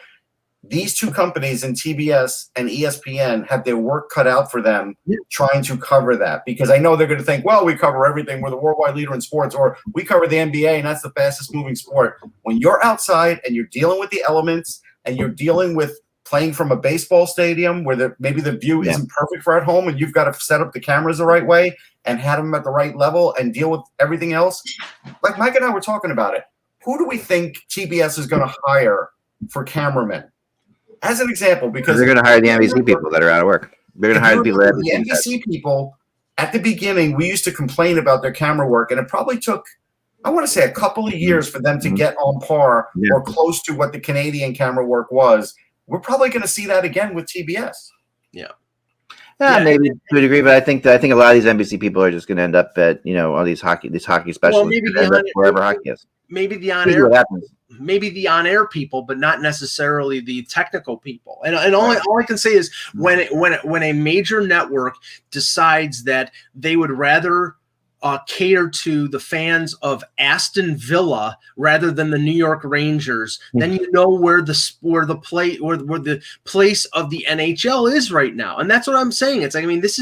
These two companies in TBS and ESPN have their work cut out for them trying to cover that, because I know they're going to think, well, we cover everything. We're the worldwide leader in sports, or we cover the NBA, and that's the fastest moving sport. When you're outside and you're dealing with the elements and you're dealing with playing from a baseball stadium where maybe the view isn't perfect for at home, and you've got to set up the cameras the right way and have them at the right level and deal with everything else. Like Mike and I were talking about it. Who do we think TBS is going to hire for cameramen? As an example, because they're going to hire the NBC people that are out of work. They're going to hire the people the NBC people. At the beginning, we used to complain about their camera work, and it probably took, I want to say, a couple of years for them to get on par or close to what the Canadian camera work was. We're probably going to see that again with TBS. Maybe to a degree, but I think a lot of these NBC people are just going to end up at, you know, all these hockey specialists. Well, maybe wherever hockey is. Maybe the on-air people, but not necessarily the technical people. And all I can say is when a major network decides that they would rather cater to the fans of Aston Villa rather than the New York Rangers, then you know where the place of the NHL is right now. And that's what I'm saying. It's like, I mean, this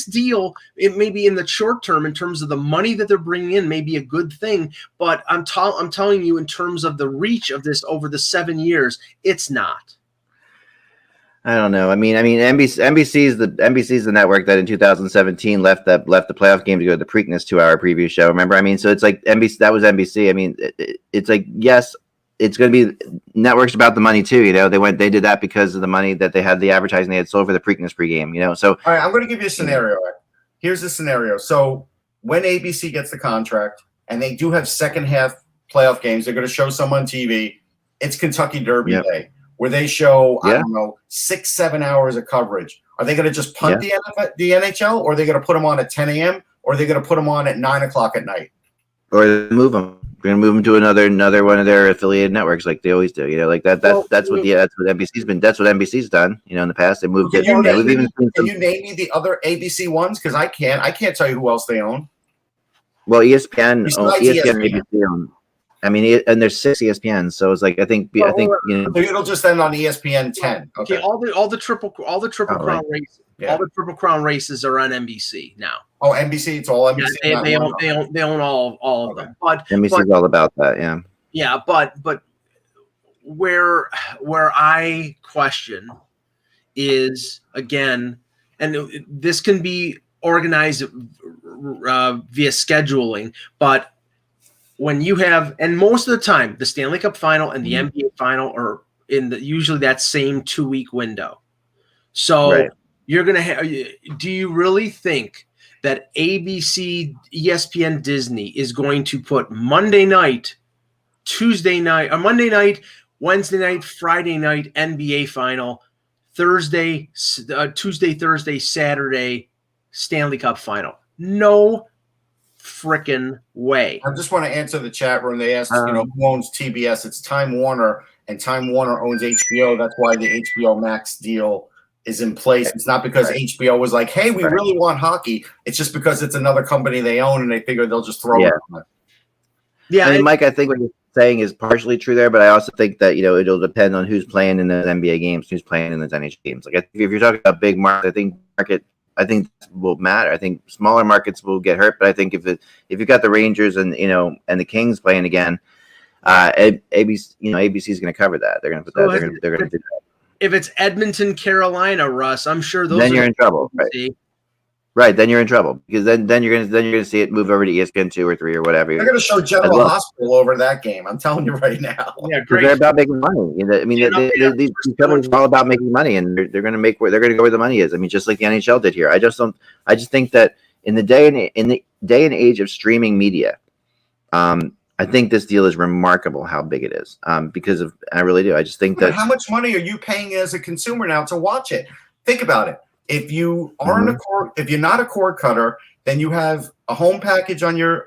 deal, it may be in the short term in terms of the money that they're bringing in may be a good thing, but I'm telling you in terms of the reach of this over the 7 years, it's not. I don't know. I mean, NBC's the network that in 2017 left the playoff game to go to the Preakness 2-hour preview show. Remember? I mean, so it's like NBC. That was NBC. I mean, it's like, yes, it's going to be networks about the money too. They did that because of the money that they had, the advertising they had sold for the Preakness pregame. So all right, I'm going to give you a scenario. Here's the scenario. So when ABC gets the contract and they do have second half playoff games, they're going to show some on TV. It's Kentucky Derby Day where they show, I don't know, 6-7 hours of coverage. Are they going to just punt the NHL, or are they going to put them on at 10 a.m., or are they going to put them on at 9 o'clock at night? Or move them. We're going to move them to another one of their affiliated networks, like they always do. Like that. That's what NBC's been. That's what NBC's done. In the past, they moved it. Can you name me the other ABC ones? Because I can't tell you who else they own. Well, ESPN, ESPN. ABC own. I mean, and there's 6 ESPNs, so it's like I think So it'll just end on ESPN 10. Okay. All the triple crown races. Yeah. All the Triple Crown races are on NBC now. Oh, NBC, it's all NBC. Yeah, they own all of them. But NBC's all about that, yeah. Yeah, but where I question is, again, and this can be organized via scheduling, but when you have, and most of the time, the Stanley Cup final and the NBA final are in usually that same 2-week window. So you're going to have, do you really think that ABC, ESPN, Disney is going to put Monday night, Tuesday night, or Monday night, Wednesday night, Friday night, NBA final, Thursday, Tuesday, Thursday, Saturday, Stanley Cup final? No freaking way. I just want to answer the chat room. They asked, who owns TBS? It's Time Warner, and Time Warner owns HBO. That's why the HBO Max deal is in place. It's not because HBO was like, hey, we really want hockey. It's just because it's another company they own, and they figure they'll just throw it on it. Yeah, I mean, Mike, I think what you're saying is partially true there, but I also think that, it'll depend on who's playing in the NBA games, who's playing in the NHL games. Like, if you're talking about big market, I think will matter. I think smaller markets will get hurt, but I think if you've got the Rangers and the Kings playing again, ABC is going to cover that. They're going to put that. They're going to do that. If it's Edmonton, Carolina, Russ, I'm sure those. Then you're in trouble, right? Right, then you're in trouble because then you're gonna see it move over to ESPN 2 or 3 or whatever. They're gonna show General Hospital over that game. I'm telling you right now. Yeah, great. They're about making money. I mean, these companies are all about making money, and they're gonna go where the money is. I mean, just like the NHL did here. I just think that in the day and age of streaming media, I think this deal is remarkable how big it is. I really do. I just think that. How much money are you paying as a consumer now to watch it? Think about it. If you aren't if you're not a cord cutter, then you have a home package on your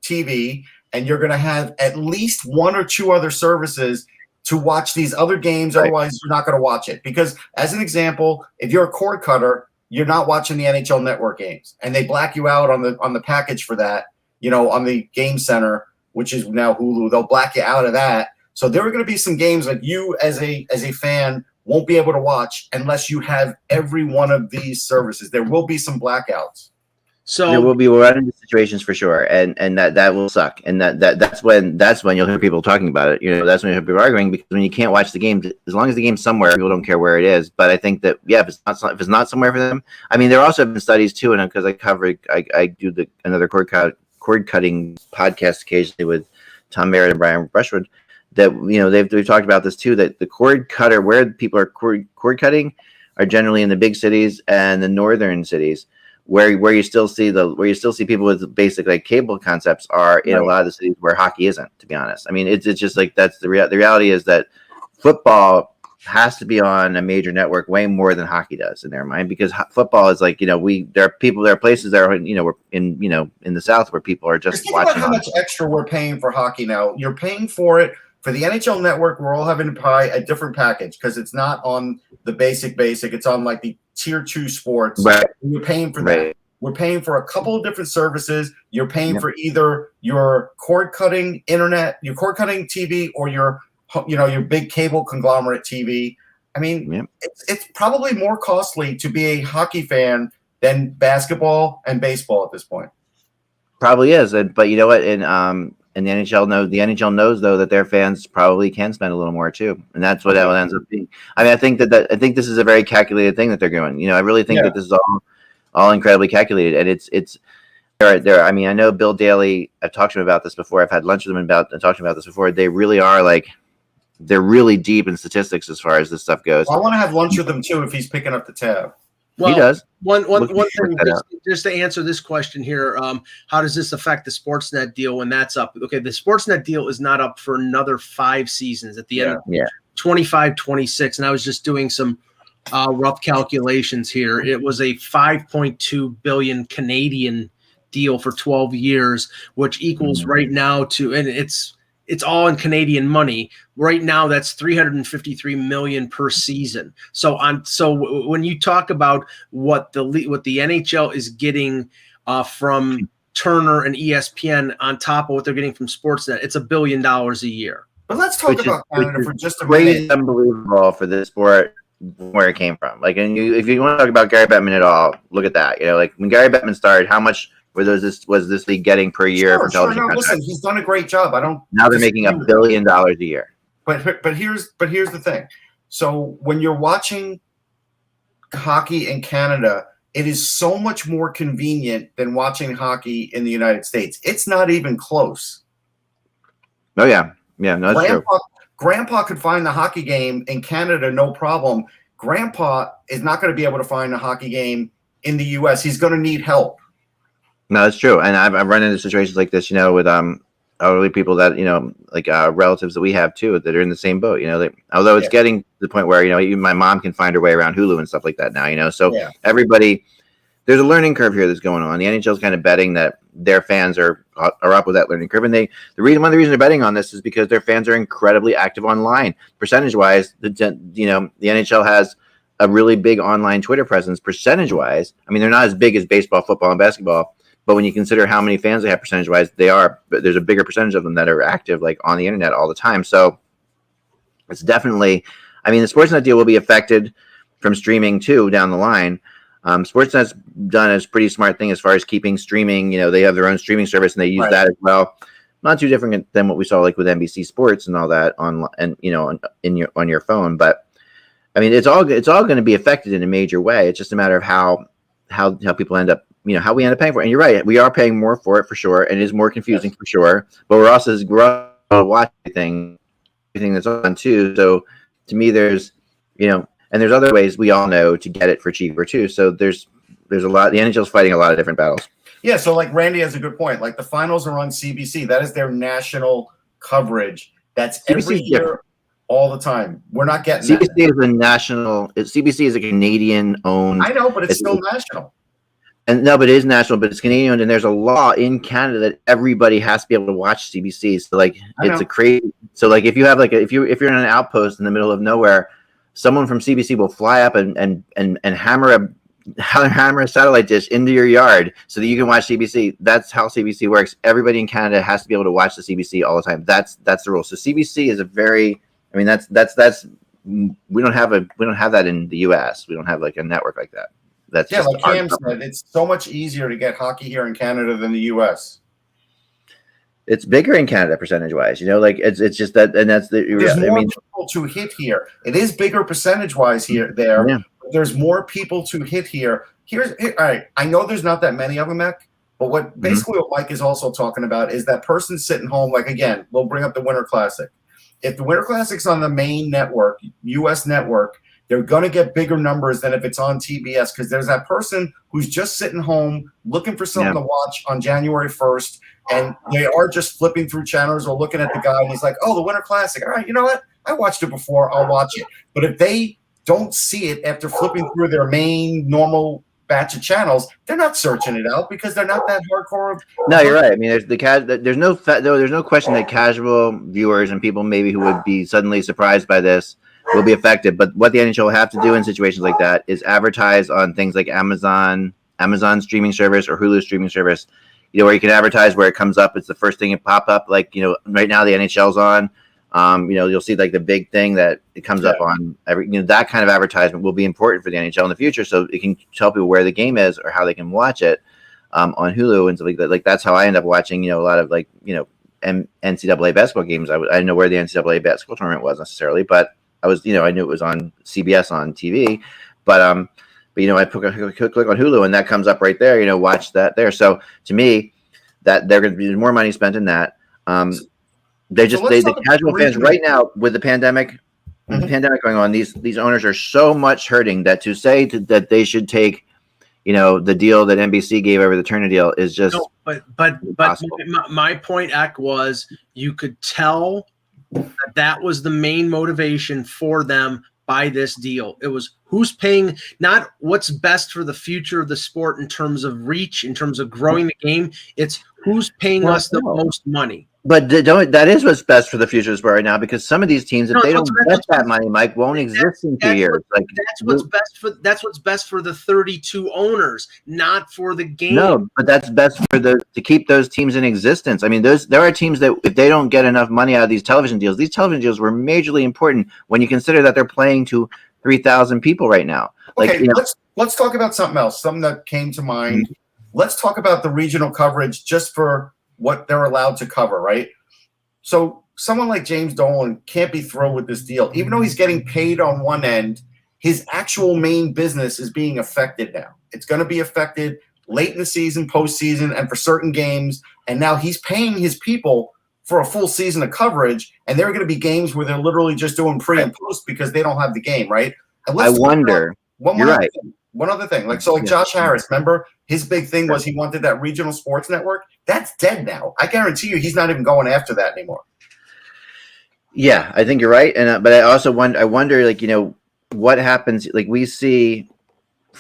TV, and you're going to have at least 1 or 2 other services to watch these other games. Right. Otherwise, you're not going to watch it. Because, as an example, if you're a cord cutter, you're not watching the NHL Network games, and they black you out on the package for that. On the Game Center, which is now Hulu, they'll black you out of that. So there are going to be some games that you, as a fan, won't be able to watch unless you have every one of these services. There will be some blackouts. So there will be run into situations for sure, and that will suck. And that's when you'll hear people talking about it. That's when you'll hear people arguing, because when you can't watch the game, as long as the game's somewhere, people don't care where it is. But I think that if it's not somewhere for them, I mean, there also have been studies too, and because I do another cord cutting podcast occasionally with Tom Merritt and Brian Brushwood. That they've talked about this too, that the cord cutter, where people are cord cutting, are generally in the big cities and the northern cities, where you still see people with basic like cable concepts are in a lot of the cities where hockey isn't. To be honest, I mean it's just like that's the reality is that football has to be on a major network way more than hockey does in their mind, because football is like there are places that are we're in the South where people are just watching. Think about how much extra we're paying for hockey now. You're paying for it. For the NHL Network, we're all having to buy a different package because it's not on the basic. It's on like the tier 2 sports. Right. You're paying for that. We're paying for a couple of different services. You're paying for either your cord cutting internet, your cord cutting TV, or your big cable conglomerate TV. I mean, it's probably more costly to be a hockey fan than basketball and baseball at this point. Probably is, but you know what? And the NHL knows though that their fans probably can spend a little more too, and that's what that ends up being. I mean, I think this is a very calculated thing that they're doing. I really think that this is all incredibly calculated, and it's There. I mean, I know Bill Daly. I've talked to him about this before. I've had lunch with him about talking about this before. They really are like, they're really deep in statistics as far as this stuff goes. Well, I want to have lunch with him too if he's picking up the tab. Well, he does. One thing, just to answer this question here, how does this affect the Sportsnet deal when that's up? Okay, the Sportsnet deal is not up for another 5 seasons at the end of 25-26, and I was just doing some rough calculations here. It was a 5.2 billion Canadian deal for 12 years, which equals right now to, and it's all in Canadian money. Right now, that's $353 million per season. So when you talk about what the NHL is getting from Turner and ESPN on top of what they're getting from Sportsnet, it's $1 billion a year. But let's talk about Canada for just a minute. Unbelievable for this sport, where it came from. Like, and if you want to talk about Gary Bettman at all, look at that. You know, like when Gary Bettman started, how much was this league getting per year for television? No, listen, he's done a great job. Now they're making $1 billion a year. But here's the thing. So when you're watching hockey in Canada, it is so much more convenient than watching hockey in the United States. It's not even close. Oh yeah, no, that's true. Grandpa could find the hockey game in Canada, no problem. Grandpa is not going to be able to find a hockey game in the U.S. He's going to need help. No, that's true. And I've run into situations like this, you know, with elderly people that, you know, like relatives that we have too, that are in the same boat, you know, although it's getting to the point where, you know, even my mom can find her way around Hulu and stuff like that now, you know, so everybody, there's a learning curve here that's going on. The NHL is kind of betting that their fans are up with that learning curve. And one of the reasons they're betting on this is because their fans are incredibly active online. Percentage wise, the NHL has a really big online Twitter presence percentage wise. I mean, they're not as big as baseball, football, and basketball, but when you consider how many fans they have percentage wise, they are, but there's a bigger percentage of them that are active, like on the internet all the time. So it's definitely, I mean, the Sportsnet deal will be affected from streaming too down the line. Sportsnet's done a pretty smart thing as far as keeping streaming. You know, they have their own streaming service and they use that as well. Not too different than what we saw like with NBC Sports and all that on your phone. But I mean, it's all going to be affected in a major way. It's just a matter of how people end up, you know, how we end up paying for it. And you're right, we are paying more for it for sure, and it is more confusing for sure. But we're also watching everything that's on too. So to me, there's, you know. And there's other ways we all know to get it for cheaper too. So there's a lot. The NHL's fighting a lot of different battles. Yeah. So like Randy has a good point. Like the finals are on CBC. That is their national coverage. That's every year, all the time. We're not getting CBC is a national. CBC is a Canadian owned. I know, but it's still national. And no, but it is national, but it's Canadian owned, and there's a law in Canada that everybody has to be able to watch CBC. So like it's a crazy. So like if you have if you're in an outpost in the middle of nowhere, someone from CBC will fly up and hammer a satellite dish into your yard so that you can watch CBC. That's how CBC works. Everybody in Canada has to be able to watch the CBC all the time. That's the rule. So CBC is a very, I mean, that's we don't have that in the US. We don't have like a network like that. That's like Cam said, it's so much easier to get hockey here in Canada than the US. It's bigger in Canada percentage wise, you know, like it's just that, and that's the. There's more people to hit here. It is bigger percentage wise there. Yeah. But there's more people to hit here. All right. I know there's not that many of them, Ek, but what what Mike is also talking about is that person sitting home. Like again, we'll bring up the Winter Classic. If the Winter Classic's on the main network, U.S. network, they're going to get bigger numbers than if it's on TBS because there's that person who's just sitting home looking for something to watch on January 1st. And they are just flipping through channels or looking at the guy, and he's like, oh, the Winter Classic. All right, you know what? I watched it before. I'll watch it. But if they don't see it after flipping through their main normal batch of channels, they're not searching it out because they're not that hardcore. No, you're right. I mean, there's no question that casual viewers and people maybe who would be suddenly surprised by this will be affected. But what the NHL will have to do in situations like that is advertise on things like Amazon streaming service or Hulu streaming service. You know, where you can advertise where it comes up. It's the first thing that pop up. Like, you know, right now the NHL's on. You know, you'll see like the big thing that it comes up on every. You know, that kind of advertisement will be important for the NHL in the future, so it can tell people where the game is or how they can watch it on Hulu and stuff like that. Like that's how I end up watching. You know, a lot of like NCAA basketball games. I didn't know where the NCAA basketball tournament was necessarily, but I knew it was on CBS on TV. But But I click on Hulu and that comes up right there. Watch that there. So to me, that they're going to be more money spent in that. The casual fans right now with the pandemic. With the pandemic going on, these owners are so much hurting that to say that they should take, the deal that NBC gave over the Turner deal is just. No, but my point, Eck, was you could tell that was the main motivation for them by this deal. It was who's paying, not what's best for the future of the sport in terms of reach, in terms of growing the game. It's who's paying us the most money. But that is what's best for the future of the sport right now, because some of these teams, if they don't bet that money, Mike, won't exist in 2 years. That's what's best for the 32 owners, not for the game. No, but that's best for to keep those teams in existence. I mean, there are teams that if they don't get enough money out of these television deals were majorly important when you consider that they're playing to 3,000 people right now. Okay, let's talk about something else. Something that came to mind. Mm-hmm. Let's talk about the regional coverage just for what they're allowed to cover, right? So someone like James Dolan can't be thrilled with this deal. Even though he's getting paid on one end, his actual main business is being affected now. It's going to be affected late in the season, postseason, and for certain games. And now he's paying his people for a full season of coverage, and there are going to be games where they're literally just doing pre and post because they don't have the game, right? And I wonder. You're right. One other thing, Josh Harris, remember his big thing was he wanted that regional sports network. That's dead now. I guarantee you, he's not even going after that anymore. Yeah, I think you're right, and but I also wonder. I wonder, what happens. Like we see,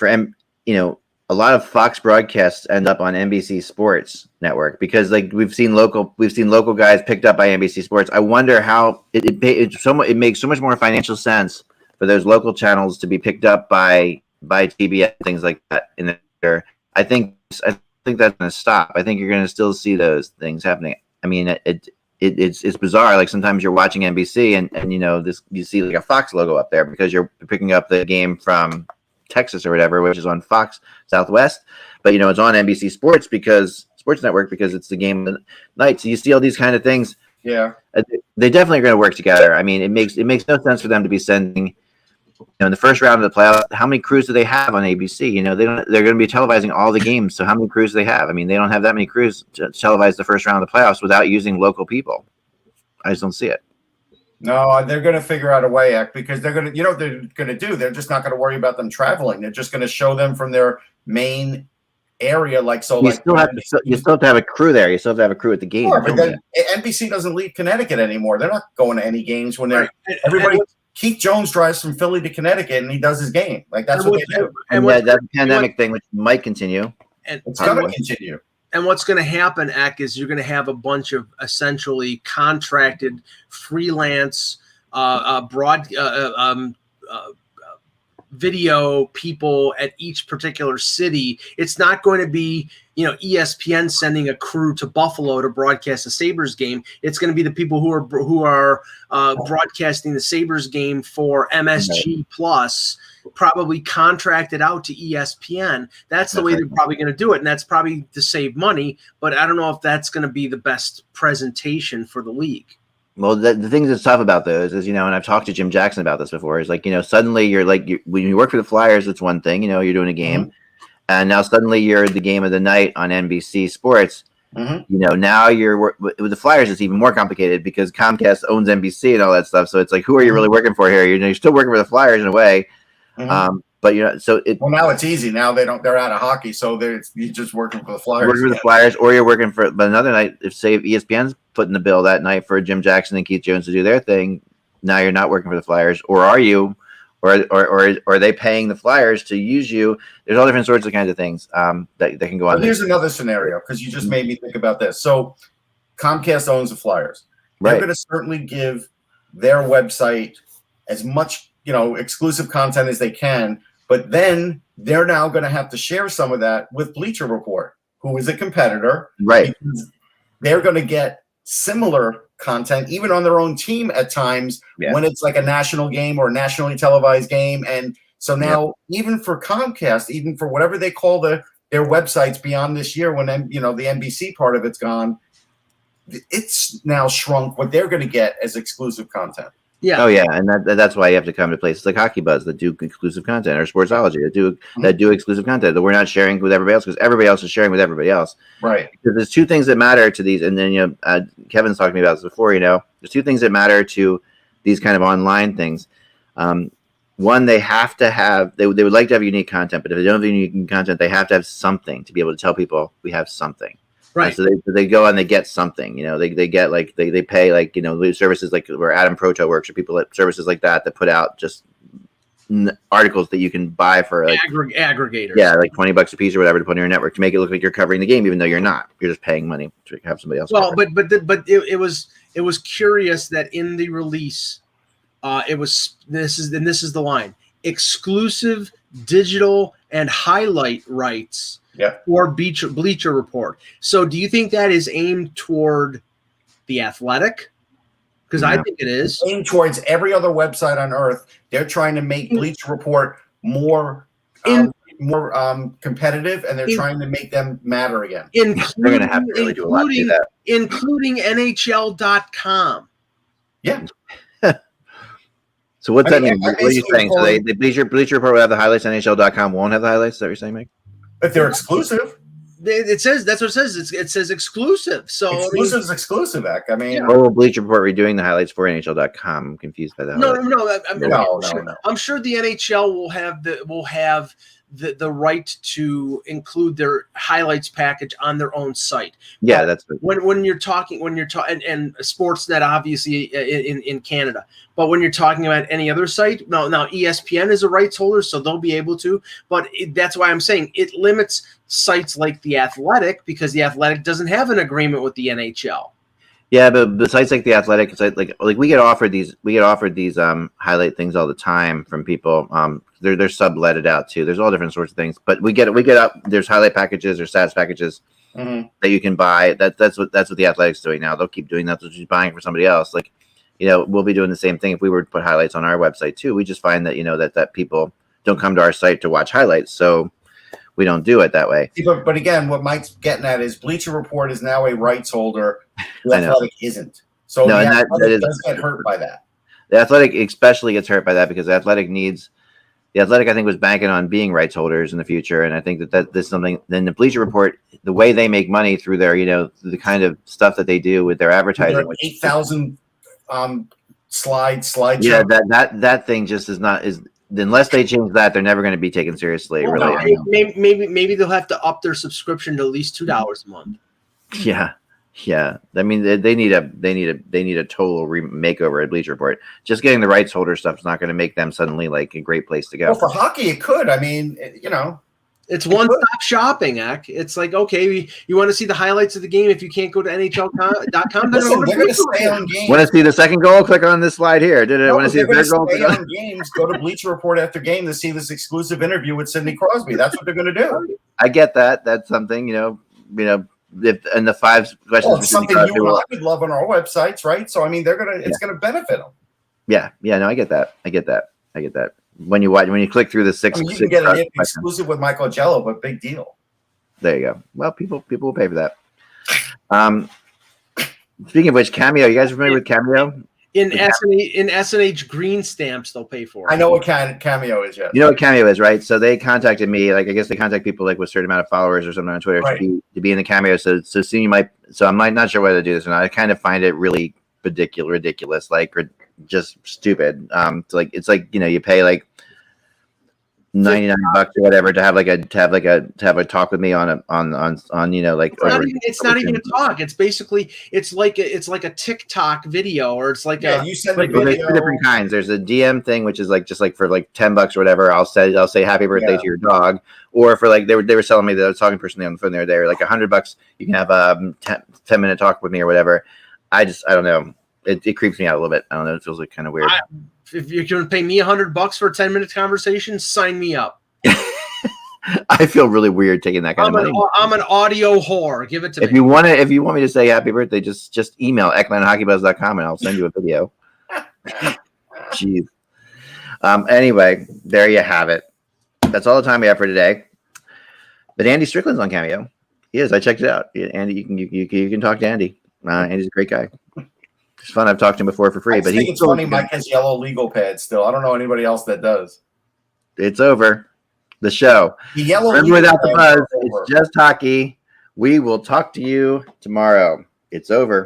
a lot of Fox broadcasts end up on NBC Sports Network because, we've seen local guys picked up by NBC Sports. I wonder how it makes so much more financial sense for those local channels to be picked up by TBS, things like that in there. I think that's going to stop. I think you're going to still see those things happening. I mean, it's bizarre. Like sometimes you're watching NBC and you see like a Fox logo up there because you're picking up the game from Texas or whatever, which is on Fox Southwest, but it's on NBC Sports Network because it's the game of the night. So you see all these kind of things. Yeah, they definitely are going to work together. I mean, it makes no sense for them to be sending. In the first round of the playoffs, how many crews do they have on ABC? They're going to be televising all the games. So how many crews do they have? I mean, they don't have that many crews to televise the first round of the playoffs without using local people. I just don't see it. No, they're going to figure out a way, because they're going to, what they're going to do. They're just not going to worry about them traveling. They're just going to show them from their main area. You still have to have a crew there. You still have to have a crew at the game. Sure, but then NBC doesn't leave Connecticut anymore. They're not going to any games when they're everybody. Keith Jones drives from Philly to Connecticut and he does his game. That's what they do. And that pandemic thing, which might continue. And it's going to continue. And what's going to happen, Eck, is you're going to have a bunch of essentially contracted freelance video people at each particular city. It's not going to be, ESPN sending a crew to Buffalo to broadcast a Sabres game. It's going to be the people who are broadcasting the Sabres game for MSG Plus, probably contracted out to ESPN. That's the way they're probably going to do it, and that's probably to save money. But I don't know if that's going to be the best presentation for the league. Well, the thing that's tough about those is, and I've talked to Jim Jackson about this before, is suddenly when you work for the Flyers, it's one thing, you're doing a game. Mm-hmm. And now suddenly you're the game of the night on NBC Sports. Mm-hmm. Now with the Flyers, it's even more complicated because Comcast owns NBC and all that stuff. So it's like, who are you really working for here? You're still working for the Flyers in a way. Mm-hmm. But now it's easy. Now they're out of hockey, so you're just working for the Flyers. Working for the Flyers, or you're working for. But another night, if ESPN's putting the bill that night for Jim Jackson and Keith Jones to do their thing, now you're not working for the Flyers, or are you? Or are they paying the Flyers to use you? There's all different sorts of kinds of things that can go on. Well, here's another scenario, because you just made me think about this. So Comcast owns the Flyers. They're going to certainly give their website as much exclusive content as they can. But then they're now going to have to share some of that with Bleacher Report, who is a competitor. Right. They're going to get similar content, even on their own team at times, when it's like a national game or a nationally televised game. And so now, even for Comcast, even for whatever they call their websites beyond this year, when the NBC part of it's gone, it's now shrunk what they're going to get as exclusive content. Yeah. Oh yeah, and that's why you have to come to places like Hockey Buzz that do exclusive content, or Sportsology that do exclusive content that we're not sharing with everybody else because everybody else is sharing with everybody else. Right. Because there's two things that matter to these, and then Kevin's talked to me about this before. There's two things that matter to these kind of online things. One, they have to have they would like to have unique content, but if they don't have unique content, they have to have something to be able to tell people we have something. Right. So they go and they get something, they get like they pay like services like where Adam Proto works or people at services like that put out just articles that you can buy for like aggregators. Yeah, like $20 a piece or whatever to put on your network to make it look like you're covering the game, even though you're not. You're just paying money to have somebody else. Well, but it was curious that in the release, this is the line: exclusive digital and highlight rights. Yeah. Or Bleacher Report. So do you think that is aimed toward The Athletic? Because I think it is. Aimed towards every other website on earth. They're trying to make Bleacher Report more competitive, and they're trying to make them matter again. They're going to have to really do a lot to do that. Including NHL.com. Yeah. So what's that mean? What are you saying? So the Bleacher Report will have the highlights, NHL.com won't have the highlights? Is that what you're saying, Mike? If they're exclusive, it says that's what it says. It says exclusive. So exclusive is exclusive, Ek. I mean, or will Bleacher Report redoing the highlights for NHL.com? I'm confused by that. No. I'm sure the NHL will have the right to include their highlights package on their own site. Yeah, but that's when you're talking and Sportsnet obviously in Canada. But when you're talking about any other site, now ESPN is a rights holder, so they'll be able to. But that's why I'm saying it limits sites like The Athletic because The Athletic doesn't have an agreement with the NHL. Yeah, but sites like The Athletic, it's like we get offered these highlight things all the time from people. They're subletted out too. There's all different sorts of things, but we get up. There's highlight packages or stats packages that you can buy. That's what The Athletic's doing now. They'll keep doing that. They're just buying for somebody else. Like, we'll be doing the same thing if we were to put highlights on our website too. We just find that that people don't come to our site to watch highlights, so we don't do it that way. But again, what Mike's getting at is Bleacher Report is now a rights holder. The Athletic isn't. So no, the and Athletic does get hurt by that. The Athletic especially gets hurt by that because the Athletic, I think, was banking on being rights holders in the future, and I think that this is something. Then the Bleacher Report, the way they make money through their, the kind of stuff that they do with their advertising, 8,000 slide. Yeah, that thing just is unless they change that, they're never going to be taken seriously. Well, really, maybe they'll have to up their subscription to at least $2 a month. Yeah. I mean, they need a total makeover at Bleacher Report. Just getting the rights holder stuff is not going to make them suddenly like a great place to go. Well, for hockey, it could. I mean, It's one-stop shopping, Ak. It's like, okay, you want to see the highlights of the game. If you can't go to NHL.com, listen, they're going to stay on games. Want to see the second goal? Click on this slide here. Want to see the third goal? Stay on games. Go to Bleacher Report after game to see this exclusive interview with Sidney Crosby. That's what they're going to do. I get that. That's something, If and the 5 questions. Well, it's something you and I would love on our websites, right? So I mean, it's going to benefit them. Yeah. No, I get that. When you click through the 6, you can get an exclusive with Michael Jello, but big deal. There you go. Well, people will pay for that. Speaking of which, Cameo. You guys familiar with Cameo? In SNH green stamps, they'll pay for it. I know what Cameo is. Yes. You know what Cameo is, right? So they contacted me. Like, I guess they contact people like with a certain amount of followers or something on Twitter to be in the Cameo. So soon you might. So I'm not sure whether to do this or not. I kind of find it really ridiculous, like, or just stupid. It's like you pay like $99 or whatever to have a talk with me on it's not even a talk. It's basically it's like a TikTok video, or it's like you send a video. There's 2 different kinds. There's a DM thing, which is just for like $10 or whatever. I'll say happy birthday to your dog, or for like they were telling me that I was talking personally on the phone the other day, or like $100 you can have a 10-minute talk with me or whatever. I don't know. It creeps me out a little bit. I don't know. It feels like kind of weird. If you're going to pay me $100 for a 10-minute conversation, sign me up. I feel really weird taking that kind of money. I'm an audio whore. Give it to me. If you want me to say happy birthday, just email ekman@hockeybuzz.com and I'll send you a video. Jeez. Anyway, there you have it. That's all the time we have for today. But Andy Strickland's on Cameo. He is. I checked it out. Andy, you can talk to Andy. Andy's a great guy. It's fun. I've talked to him before for free, I but think it's funny. Mike has yellow legal pads still. I don't know anybody else that does. It's over. The show. The yellow Friends legal without the pads buzz. are over. It's just hockey. We will talk to you tomorrow. It's over.